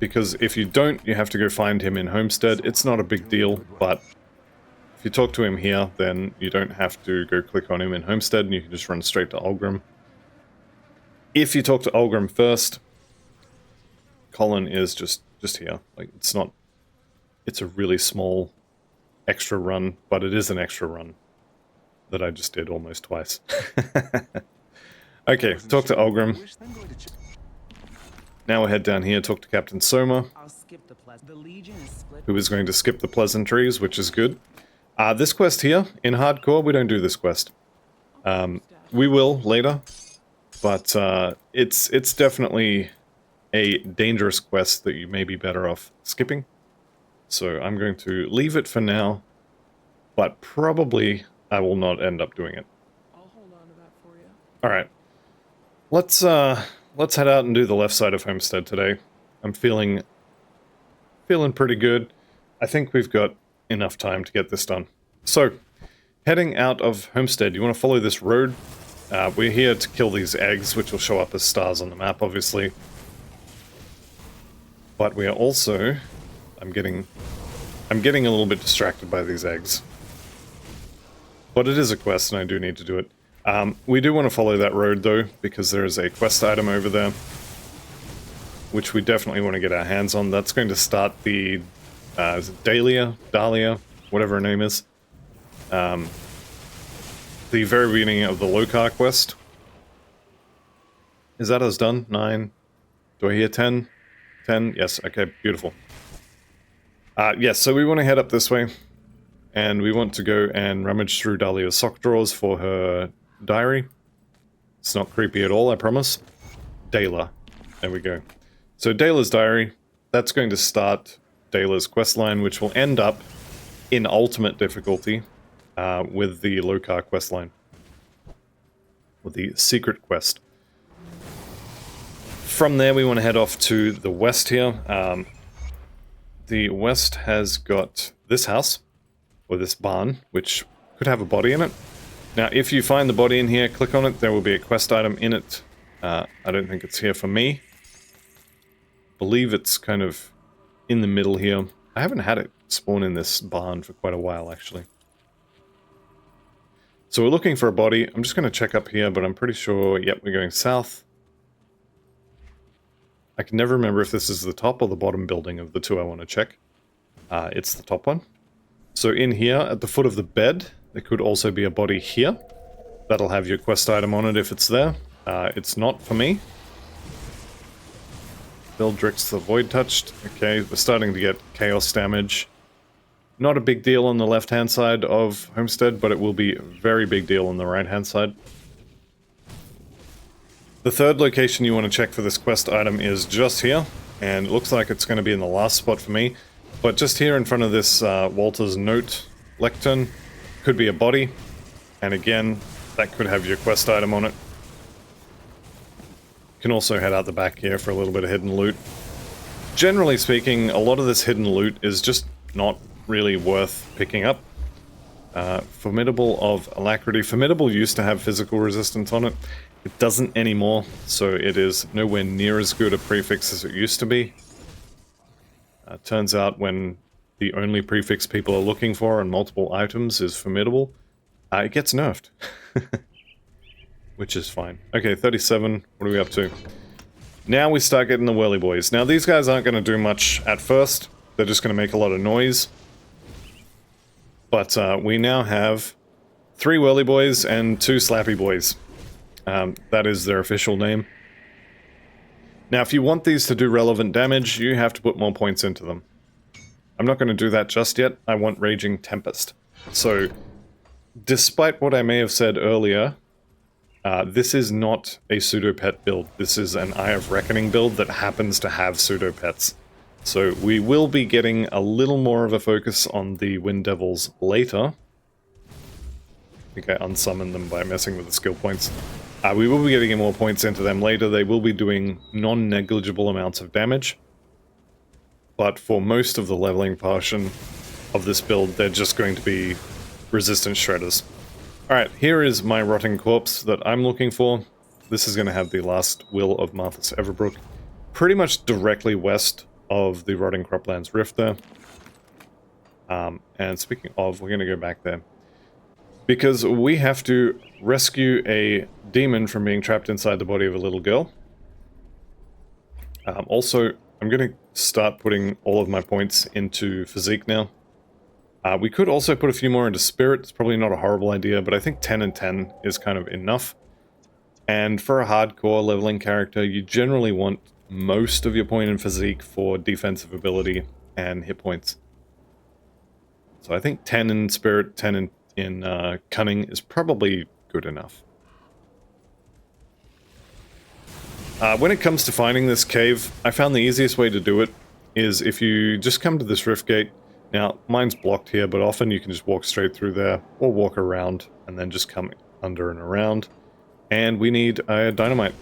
[SPEAKER 1] because if you don't, you have to go find him in Homestead. It's not a big deal, but if you talk to him here, then you don't have to go click on him in Homestead, and you can just run straight to Ulgrim. If you talk to Ulgrim first, Colin is just here. Like, it's not... It's a really small extra run, but it is an extra run that I just did almost twice. Okay, talk to Ulgrim. Now we'll head down here, talk to Captain Soma, who is going to skip the pleasantries, which is good. This quest here, in hardcore, we don't do this quest. We will later, but it's definitely a dangerous quest that you may be better off skipping. So I'm going to leave it for now, but probably I will not end up doing it.
[SPEAKER 2] I'll hold on to that for you.
[SPEAKER 1] Alright. Let's head out and do the left side of Homestead today. I'm feeling pretty good. I think we've got enough time to get this done. So, heading out of Homestead, you want to follow this road. We're here to kill these eggs, which will show up as stars on the map, obviously. But we are also... I'm getting a little bit distracted by these eggs. But it is a quest, and I do need to do it. We do want to follow that road, though, because there is a quest item over there, which we definitely want to get our hands on. That's going to start the... is it Dahlia? Whatever her name is. The very beginning of the Lokar quest. Is that us done? 9? Do I hear 10? 10? Yes, okay, beautiful. Yes, so we want to head up this way, and we want to go and rummage through Dahlia's sock drawers for her diary. It's not creepy at all, I promise. Dayla. There we go. So Dayla's diary, that's going to start Dayla's questline, which will end up in ultimate difficulty with the Lokar questline. With the secret quest. From there, we want to head off to the west here. The west has got this house, or this barn, which could have a body in it. Now, if you find the body in here, click on it, there will be a quest item in it. I don't think it's here for me. I believe it's kind of in the middle here. I haven't had it spawn in this barn for quite a while, actually. So we're looking for a body. I'm just going to check up here, but I'm pretty sure, yep, we're going south. I can never remember if this is the top or the bottom building of the two I want to check. It's the top one. So in here, at the foot of the bed, there could also be a body here. That'll have your quest item on it if it's there. It's not for me. Beldrix the Void Touched. Okay, we're starting to get chaos damage. Not a big deal on the left-hand side of Homestead, but it will be a very big deal on the right-hand side. The third location you want to check for this quest item is just here, and it looks like it's going to be in the last spot for me. But just here in front of this Walter's Note lectern could be a body, and again, that could have your quest item on it. You can also head out the back here for a little bit of hidden loot. Generally speaking, a lot of this hidden loot is just not really worth picking up. Formidable of Alacrity. Formidable used to have physical resistance on it. It doesn't anymore, so it is nowhere near as good a prefix as it used to be. Turns out when the only prefix people are looking for on multiple items is Formidable, it gets nerfed. Which is fine. Okay, 37, what are we up to? Now we start getting the whirly boys. Now these guys aren't going to do much at first. They're just going to make a lot of noise. But we now have 3 whirly boys and 2 slappy boys. That is their official name. Now if you want these to do relevant damage, you have to put more points into them. I'm not going to do that just yet. I want Raging Tempest. So, despite what I may have said earlier, this is not a pseudo-pet build. This is an Eye of Reckoning build that happens to have pseudo-pets. So we will be getting a little more of a focus on the Wind Devils later. I think I unsummoned them by messing with the skill points. We will be getting more points into them later. They will be doing non-negligible amounts of damage. But for most of the leveling portion of this build, they're just going to be resistant shredders. Alright, here is my rotting corpse that I'm looking for. This is going to have the last will of Marthas Everbrook. Pretty much directly west of the Rotting Croplands Rift there. And speaking of, we're going to go back there. Because we have to rescue a demon from being trapped inside the body of a little girl. Also, I'm going to start putting all of my points into physique now. We could also put a few more into spirit. It's probably not a horrible idea, but I think 10 and 10 is kind of enough. And for a hardcore leveling character, you generally want most of your point in physique for defensive ability and hit points. So I think 10 in spirit, 10 in cunning is probably good enough. When it comes to finding this cave, I found the easiest way to do it is if you just come to this rift gate. Now, mine's blocked here, but often you can just walk straight through there, or walk around, and then just come under and around. And we need a dynamite.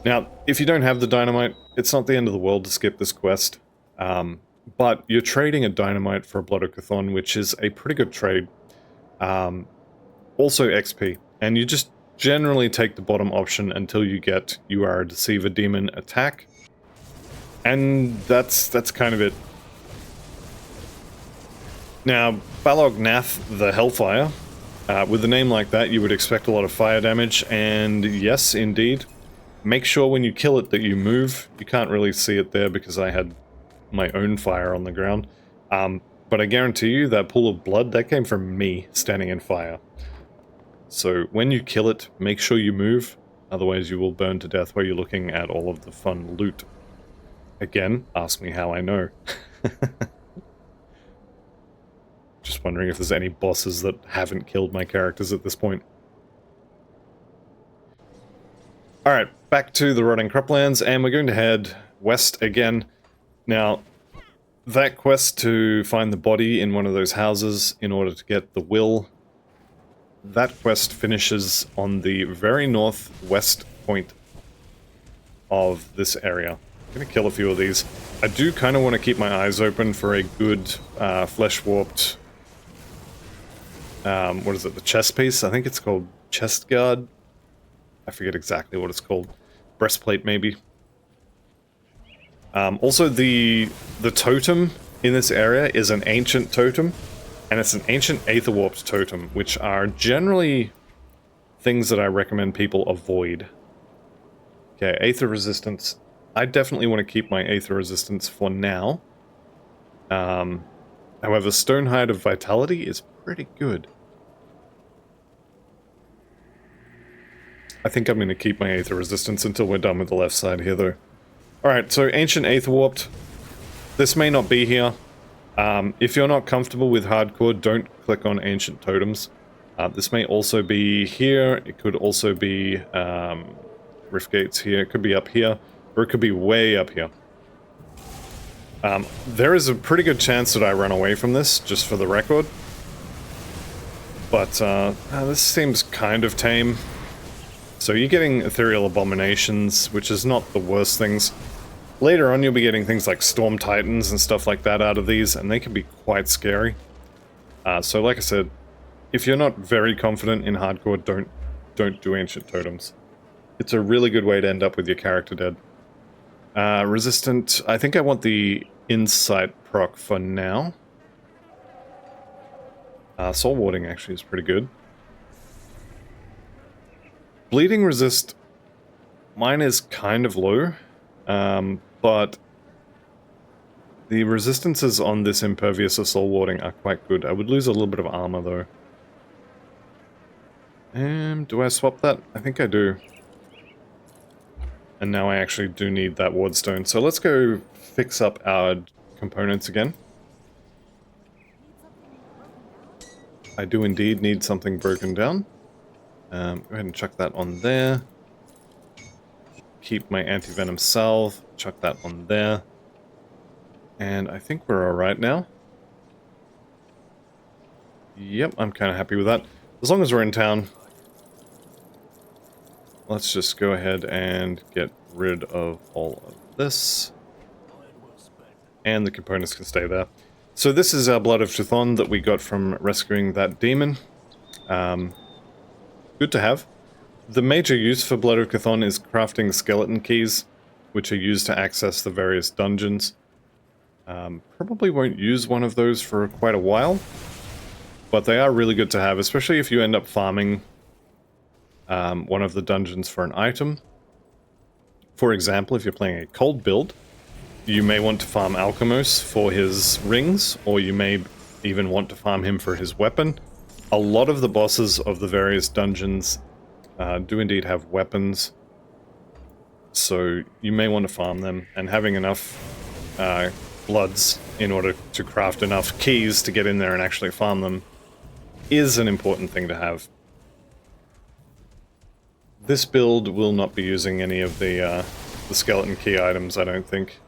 [SPEAKER 1] Now, if you don't have the dynamite, it's not the end of the world to skip this quest. But you're trading a dynamite for a Blood of Chthon, which is a pretty good trade. Also XP. And you just generally take the bottom option until you get You Are a Deceiver Demon attack. And that's kind of it. Now, Balog Nath the Hellfire, with a name like that, you would expect a lot of fire damage, and yes, indeed. Make sure when you kill it that you move. You can't really see it there because I had my own fire on the ground. But I guarantee you that pool of blood, that came from me standing in fire. So when you kill it, make sure you move, otherwise you will burn to death while you're looking at all of the fun loot. Again, ask me how I know. Just wondering if there's any bosses that haven't killed my characters at this point. Alright, back to the Rotting Croplands, and we're going to head west again. Now, that quest to find the body in one of those houses in order to get the will, that quest finishes on the very northwest point of this area. I'm going to kill a few of these. I do kind of want to keep my eyes open for a good flesh-warped... what is it? The chest piece? I think it's called chest guard. I forget exactly what it's called. Breastplate, maybe. Also, the totem in this area is an ancient totem, and it's an ancient Aetherwarped totem, which are generally things that I recommend people avoid. Okay, Aether resistance. I definitely want to keep my Aether resistance for now. However, Stonehide of Vitality is pretty good. I think I'm going to keep my Aether resistance until we're done with the left side here, though. Alright, so Ancient Aetherwarped. This may not be here. If you're not comfortable with hardcore, don't click on Ancient Totems. This may also be here. It could also be Rift Gates here. It could be up here. Or it could be way up here. There is a pretty good chance that I run away from this, just for the record. But this seems kind of tame. So you're getting Ethereal Abominations, which is not the worst things. Later on you'll be getting things like Storm Titans and stuff like that out of these, and they can be quite scary. So like I said, if you're not very confident in hardcore, don't do Ancient Totems. It's a really good way to end up with your character dead. Resistant, I think I want the Insight proc for now. Soul Warding actually is pretty good. Bleeding resist, mine is kind of low. But the resistances on this Impervious Assault Warding are quite good. I would lose a little bit of armor though. Do I swap that? I think I do. And now I actually do need that wardstone. So let's go fix up our components again. I do indeed need something broken down. Go ahead and chuck that on there. Keep my anti-venom salve. Chuck that on there. And I think we're alright now. Yep, I'm kind of happy with that. As long as we're in town. Let's just go ahead and get rid of all of this. And the components can stay there. So this is our Blood of Chthon that we got from rescuing that demon. Good to have. The major use for Blood of Chthon is crafting skeleton keys, which are used to access the various dungeons. Probably won't use one of those for quite a while, but they are really good to have, especially if you end up farming one of the dungeons for an item. For example, if you're playing a cold build, you may want to farm Alchemos for his rings, or you may even want to farm him for his weapon. A lot of the bosses of the various dungeons do indeed have weapons, so you may want to farm them, and having enough bloods in order to craft enough keys to get in there and actually farm them is an important thing to have. This build will not be using any of the skeleton key items, I don't think.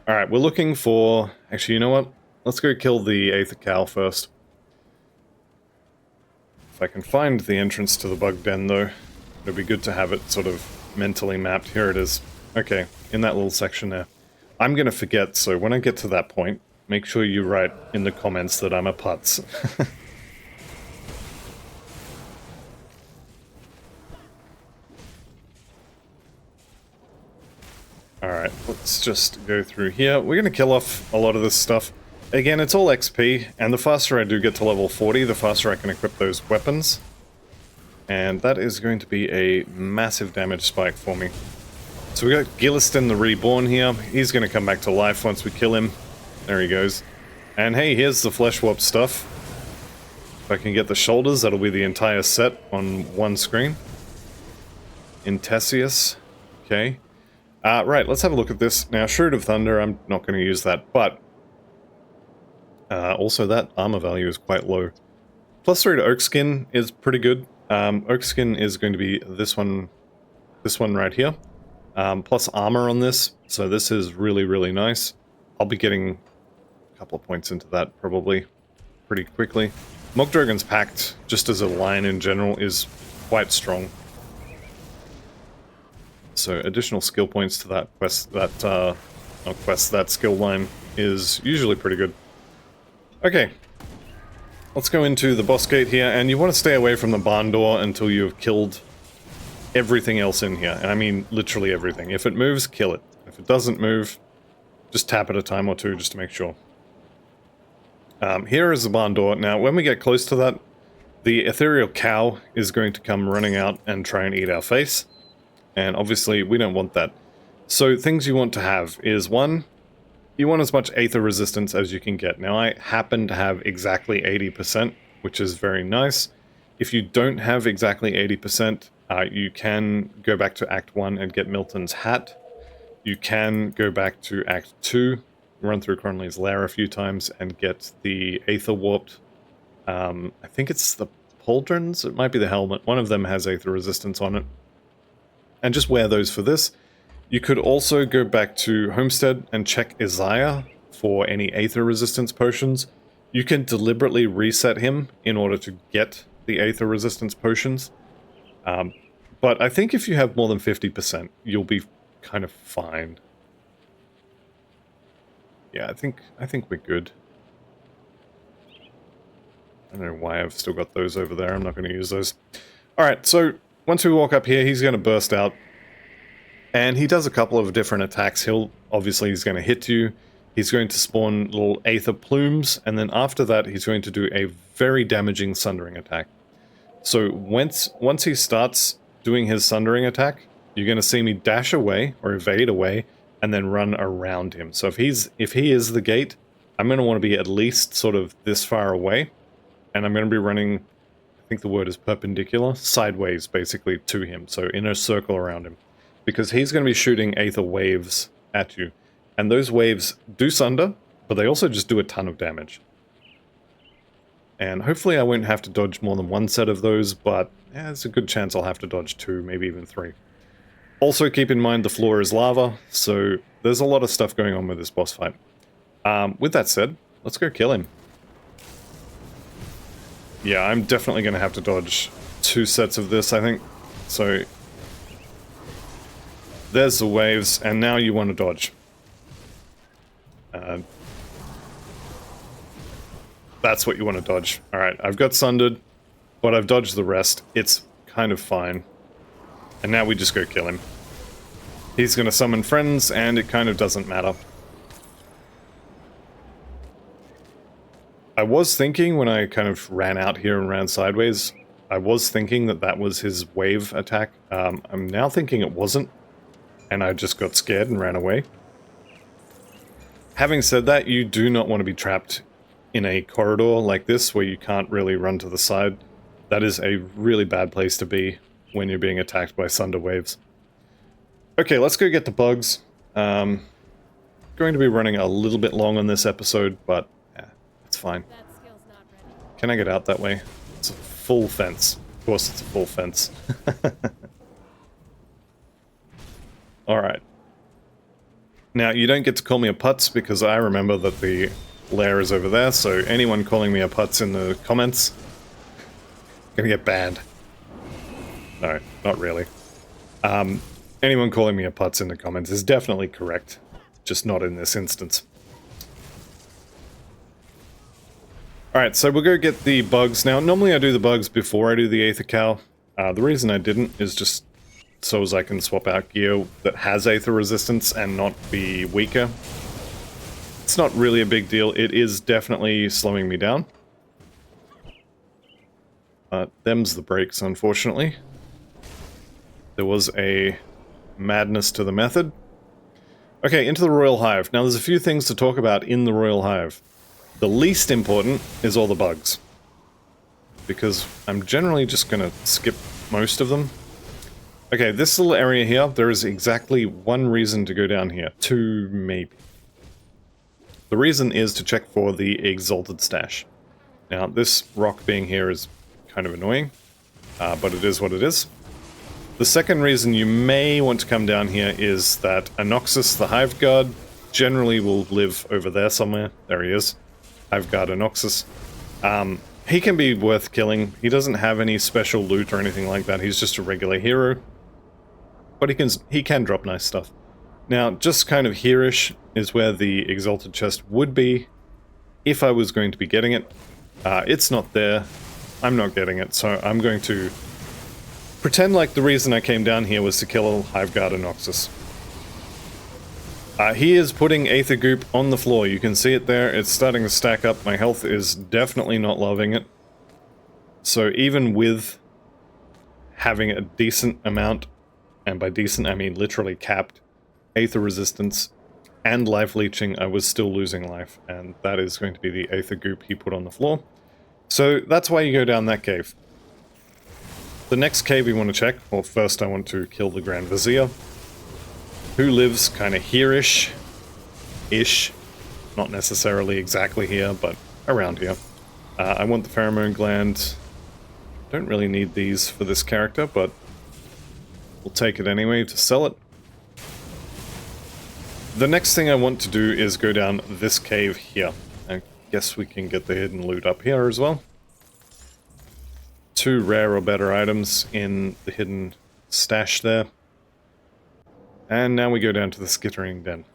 [SPEAKER 1] Alright, we're looking for... Actually, you know what? Let's go kill the Aether Cow first. If I can find the entrance to the bug den, though, it'd be good to have it sort of mentally mapped. Here it is. Okay, in that little section there. I'm gonna forget, so when I get to that point, make sure you write in the comments that I'm a putz. Alright, let's just go through here. We're going to kill off a lot of this stuff. Again, it's all XP, and the faster I do get to level 40, the faster I can equip those weapons. And that is going to be a massive damage spike for me. So we got Gilliston the Reborn here. He's going to come back to life once we kill him. There he goes. And hey, here's the Flesh Warp stuff. If I can get the shoulders, that'll be the entire set on one screen. Intesius. Okay. Right, let's have a look at this. Now, Shroud of Thunder, I'm not going to use that, but also that armor value is quite low. +3 to Oak Skin is pretty good. Oak Skin is going to be this one right here. Plus armor on this, so this is really, really nice. I'll be getting a couple of points into that probably pretty quickly. Mogdragon's Pact, just as a line in general, is quite strong. So additional skill points to that quest, that skill line is usually pretty good. Okay, let's go into the boss gate here, and you want to stay away from the barn door until you've killed everything else in here. And I mean literally everything. If it moves, kill it. If it doesn't move, just tap it a time or two just to make sure. Here is the barn door. Now, when we get close to that, the ethereal cow is going to come running out and try and eat our face. And obviously, we don't want that. So things you want to have is, one, you want as much Aether resistance as you can get. Now, I happen to have exactly 80%, which is very nice. If you don't have exactly 80%, you can go back to Act 1 and get Milton's Hat. You can go back to Act 2, run through Cronley's Lair a few times, and get the Aether Warped. I think it's the Pauldrons, it might be the Helmet. One of them has Aether resistance on it. And just wear those for this. You could also go back to Homestead and check Isaiah for any Aether resistance potions. You can deliberately reset him in order to get the Aether resistance potions. But I think if you have more than 50%, you'll be kind of fine. Yeah, I think we're good. I don't know why I've still got those over there. I'm not going to use those. Alright, so once we walk up here, he's going to burst out. And he does a couple of different attacks. He's going to hit you. He's going to spawn little Aether plumes. And then after that, he's going to do a very damaging Sundering attack. So once he starts doing his Sundering attack, you're going to see me dash away or evade away and then run around him. So if he is the gate, I'm going to want to be at least sort of this far away, and I'm going to be running, I think the word is perpendicular, sideways basically to him, so in a circle around him. Because he's going to be shooting Aether waves at you. And those waves do sunder, but they also just do a ton of damage. And hopefully I won't have to dodge more than one set of those, but yeah, there's a good chance I'll have to dodge 2, maybe even 3. Also keep in mind the floor is lava, so there's a lot of stuff going on with this boss fight. With that said, let's go kill him. Yeah, I'm definitely going to have to dodge 2 sets of this, I think. So there's the waves, and now you want to dodge. That's what you want to dodge. Alright, I've got sundered, but I've dodged the rest. It's kind of fine. And now we just go kill him. He's going to summon friends, and it kind of doesn't matter. I was thinking when I kind of ran out here and ran sideways, I was thinking that that was his wave attack. I'm now thinking it wasn't, and I just got scared and ran away. Having said that, you do not want to be trapped in a corridor like this where you can't really run to the side. That is a really bad place to be when you're being attacked by sunder waves. Okay, let's go get the bugs. Going to be running a little bit long on this episode, but yeah, it's fine. Can I get out that way? It's a full fence. Of course it's a full fence. Alright. Now, you don't get to call me a putz because I remember that the lair is over there, so anyone calling me a putz in the comments, gonna get banned. No, not really. Anyone calling me a putz in the comments is definitely correct, just not in this instance. Alright, so we'll go get the bugs. Now, normally I do the bugs before I do the Aether Cow. The reason I didn't is just so as I can swap out gear that has Aether resistance and not be weaker. It's not really a big deal. It is definitely slowing me down. Them's the breaks, unfortunately. There was a madness to the method. Okay, into the Royal Hive. Now there's a few things to talk about in the Royal Hive. The least important is all the bugs, because I'm generally just going to skip most of them. Okay, this little area here, there is exactly one reason to go down here. 2, maybe. The reason is to check for the Exalted Stash. Now, this rock being here is kind of annoying, but it is what it is. The second reason you may want to come down here is that Anoxus, the Hive Guard, generally will live over there somewhere. There he is. Hive Guard Anoxus. He can be worth killing. He doesn't have any special loot or anything like that. He's just a regular hero. But he can drop nice stuff. Now, just kind of here-ish is where the Exalted Chest would be if I was going to be getting it. It's not there. I'm not getting it, so I'm going to pretend like the reason I came down here was to kill Hive Guard Anoxus. He is putting Aether Goop on the floor. You can see it there. It's starting to stack up. My health is definitely not loving it. So even with having a decent amount, and by decent I mean literally capped, Aether resistance and life leeching, I was still losing life. And that is going to be the Aether Goop he put on the floor. So that's why you go down that cave. The next cave we want to check, well first I want to kill the Grand Vizier, who lives kind of here-ish, not necessarily exactly here, but around here. I want the pheromone gland. Don't really need these for this character, but we'll take it anyway to sell it. The next thing I want to do is go down this cave here. I guess we can get the hidden loot up here as well. 2 rare or better items in the hidden stash there. And now we go down to the Skittering Den.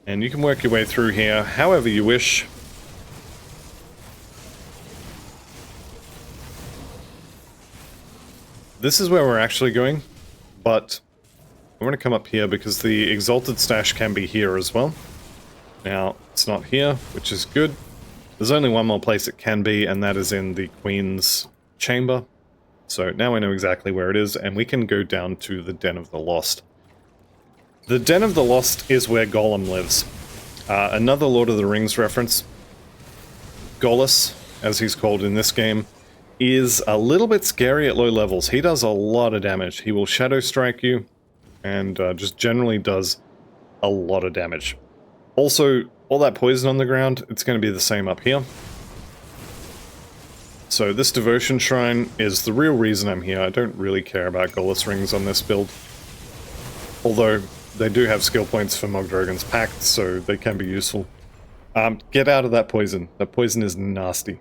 [SPEAKER 1] And you can work your way through here however you wish. This is where we're actually going, but I'm going to come up here because the Exalted Stash can be here as well. Now, it's not here, which is good. There's only one more place it can be, and that is in the Queen's Chamber. So now I know exactly where it is, and we can go down to the Den of the Lost. The Den of the Lost is where Gollum lives. Another Lord of the Rings reference. Gollus, as he's called in this game, is a little bit scary at low levels. He does a lot of damage. He will shadow strike you, and just generally does a lot of damage. Also, all that poison on the ground, it's going to be the same up here. So this Devotion Shrine is the real reason I'm here. I don't really care about Gollus rings on this build. Although, they do have skill points for Mogdragon's Pact, so they can be useful. Get out of that poison. That poison is nasty.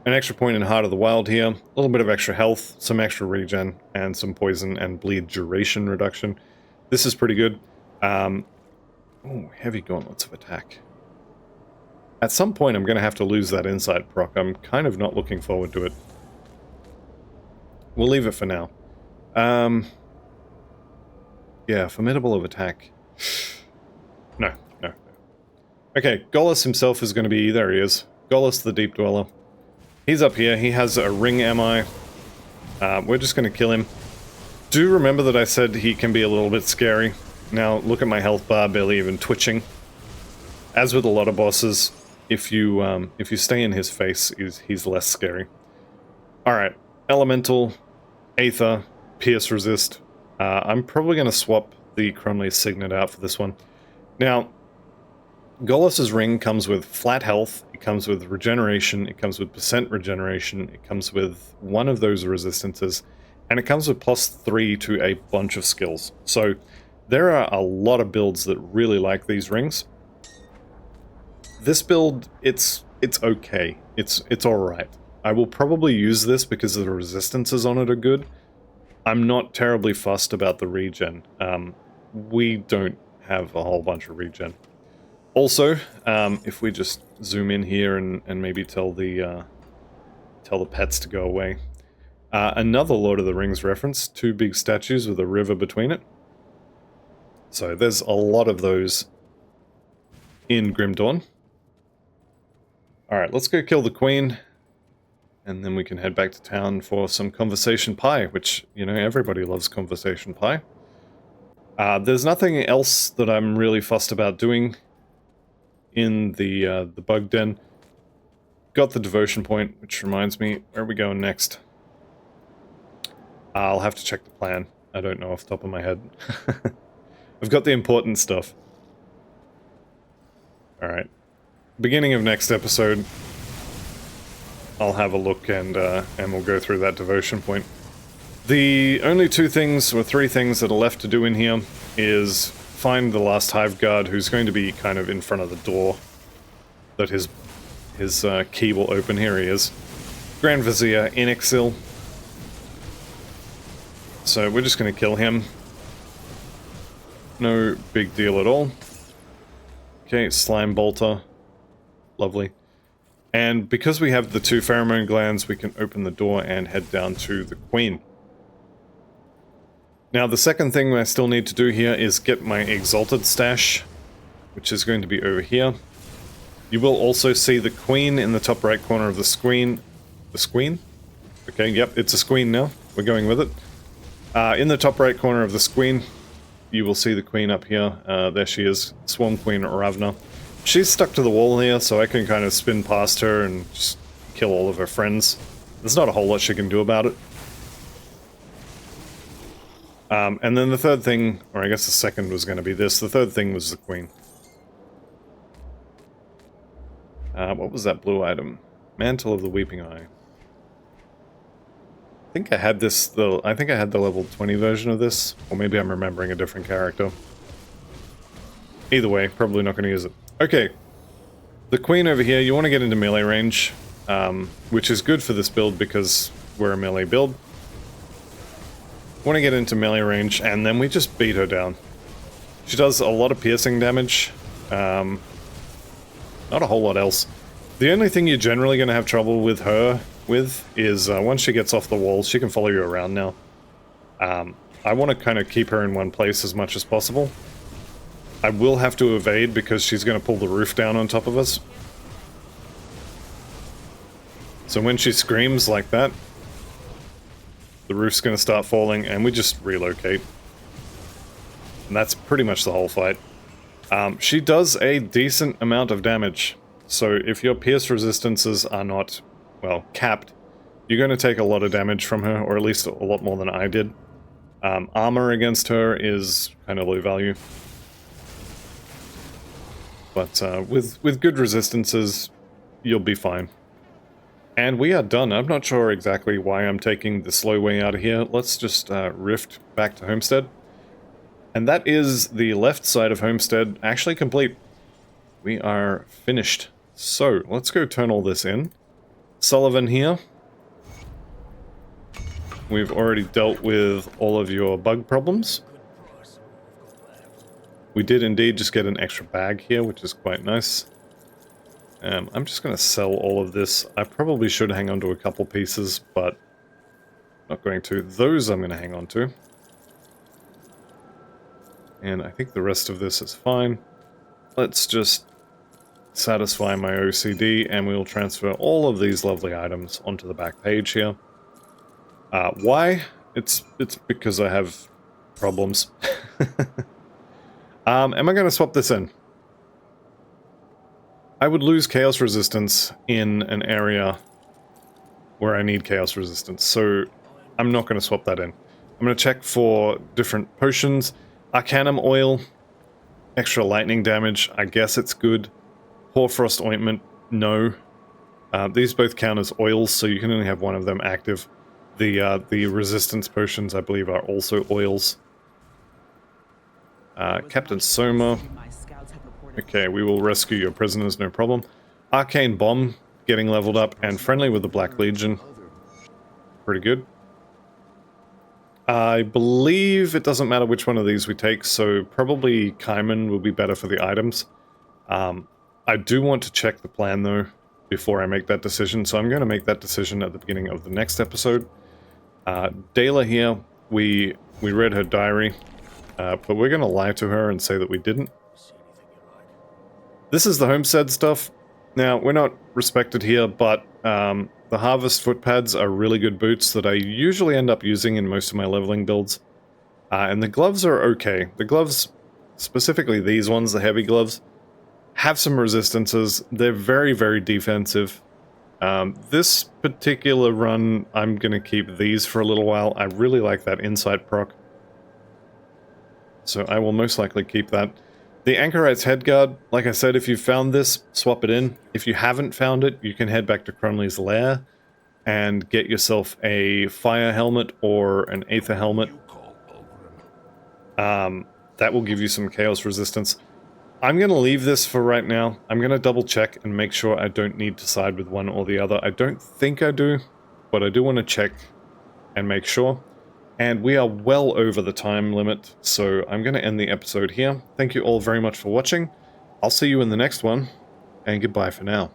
[SPEAKER 1] An extra point in Heart of the Wild here. A little bit of extra health, some extra regen, and some poison and bleed duration reduction. This is pretty good. Oh, heavy gauntlets of attack. At some point I'm going to have to lose that insight proc. I'm kind of not looking forward to it. We'll leave it for now. Yeah, formidable of attack. No. Okay, Gollus himself is going to be... There he is. Gollus the Deep Dweller. He's up here. He has a ring MI. We're just going to kill him. Do remember that I said he can be a little bit scary. Now, look at my health bar, barely even twitching. As with a lot of bosses, if you stay in his face, he's less scary. Alright, Elemental, Aether, Pierce Resist. I'm probably going to swap the Crumley's Signet out for this one. Now, Gollus's ring comes with flat health, it comes with regeneration, it comes with percent regeneration, it comes with one of those resistances, and it comes with +3 to a bunch of skills. So there are a lot of builds that really like these rings. This build, it's okay. It's alright. I will probably use this because the resistances on it are good. I'm not terribly fussed about the regen. We don't have a whole bunch of regen. Also, if we just zoom in here and maybe tell the pets to go away. Another Lord of the Rings reference, 2 big statues with a river between it. So there's a lot of those in Grim Dawn. Alright, let's go kill the Queen, and then we can head back to town for some Conversation Pie, which, you know, everybody loves Conversation Pie. There's nothing else that I'm really fussed about doing in the bug den. Got the devotion point, which reminds me, where are we going next? I'll have to check the plan. I don't know off the top of my head. I've got the important stuff. Alright. Beginning of next episode, I'll have a look and we'll go through that devotion point. The only 2 things, or 3 things that are left to do in here is find the last Hive Guard, who's going to be kind of in front of the door that his key will open. Here he is. Grand Vizier in Exil. So we're just going to kill him. No big deal at all. Okay, Slime Bolter. Lovely. And because we have the 2 pheromone glands, we can open the door and head down to the Queen. Now, the second thing I still need to do here is get my Exalted stash, which is going to be over here. You will also see the Queen in the top right corner of the screen. The Squeen? Okay, yep, it's a Squeen now. We're going with it. In the top right corner of the screen, you will see the Queen up here. There she is, Swarm Queen Ravna. She's stuck to the wall here, so I can kind of spin past her and just kill all of her friends. There's not a whole lot she can do about it. And then the third thing, or I guess the second was going to be this, the third thing was the Queen. What was that blue item? Mantle of the Weeping Eye. I think I had this, I think I had the level 20 version of this, or maybe I'm remembering a different character. Either way, probably not going to use it. Okay, the Queen over here, you want to get into melee range, which is good for this build because we're a melee build. Want to get into melee range, and then we just beat her down. She does a lot of piercing damage, not a whole lot else. The only thing you're generally going to have trouble with her is once she gets off the wall, she can follow you around now. I want to kind of keep her in one place as much as possible. I will have to evade because she's going to pull the roof down on top of us. So when she screams like that, the roof's going to start falling, and we just relocate. And that's pretty much the whole fight. She does a decent amount of damage. So if your pierce resistances are not, well, capped, you're going to take a lot of damage from her, or at least a lot more than I did. Armor against her is kind of low value. But with good resistances, you'll be fine. And we are done. I'm not sure exactly why I'm taking the slow way out of here. Let's just rift back to Homestead. And that is the left side of Homestead actually complete. We are finished. So, let's go turn all this in. Sullivan here. We've already dealt with all of your bug problems. We did indeed just get an extra bag here, which is quite nice. I'm just going to sell all of this. I probably should hang on to a couple pieces, but not going to. Those I'm going to hang on to. And I think the rest of this is fine. Let's just satisfy my OCD, and we'll transfer all of these lovely items onto the back page here. Why? It's because I have problems. Am I going to swap this in? I would lose chaos resistance in an area where I need chaos resistance, so I'm not going to swap that in. I'm going to check for different potions. Arcanum oil, extra lightning damage, I guess it's good. Hoarfrost ointment, no. These both count as oils, so you can only have one of them active. The resistance potions, I believe, are also oils. Captain Soma. Okay, we will rescue your prisoners, no problem. Arcane Bomb, getting leveled up, and friendly with the Black Legion. Pretty good. I believe it doesn't matter which one of these we take, so probably Kaiman will be better for the items. I do want to check the plan, though, before I make that decision, so I'm going to make that decision at the beginning of the next episode. Dayla here, we read her diary, but we're going to lie to her and say that we didn't. This is the Homestead stuff. Now, we're not respected here, but the Harvest footpads are really good boots that I usually end up using in most of my leveling builds. And the gloves are okay. The gloves, specifically these ones, the heavy gloves, have some resistances. They're very, very defensive. This particular run, I'm going to keep these for a little while. I really like that insight proc. So I will most likely keep that. The Anchorite's Headguard, like I said, if you found this, swap it in. If you haven't found it, you can head back to Cronley's Lair and get yourself a Fire Helmet or an Aether Helmet. That will give you some Chaos Resistance. I'm going to leave this for right now. I'm going to double check and make sure I don't need to side with one or the other. I don't think I do, but I do want to check and make sure. And we are well over the time limit, so I'm going to end the episode here. Thank you all very much for watching. I'll see you in the next one, and goodbye for now.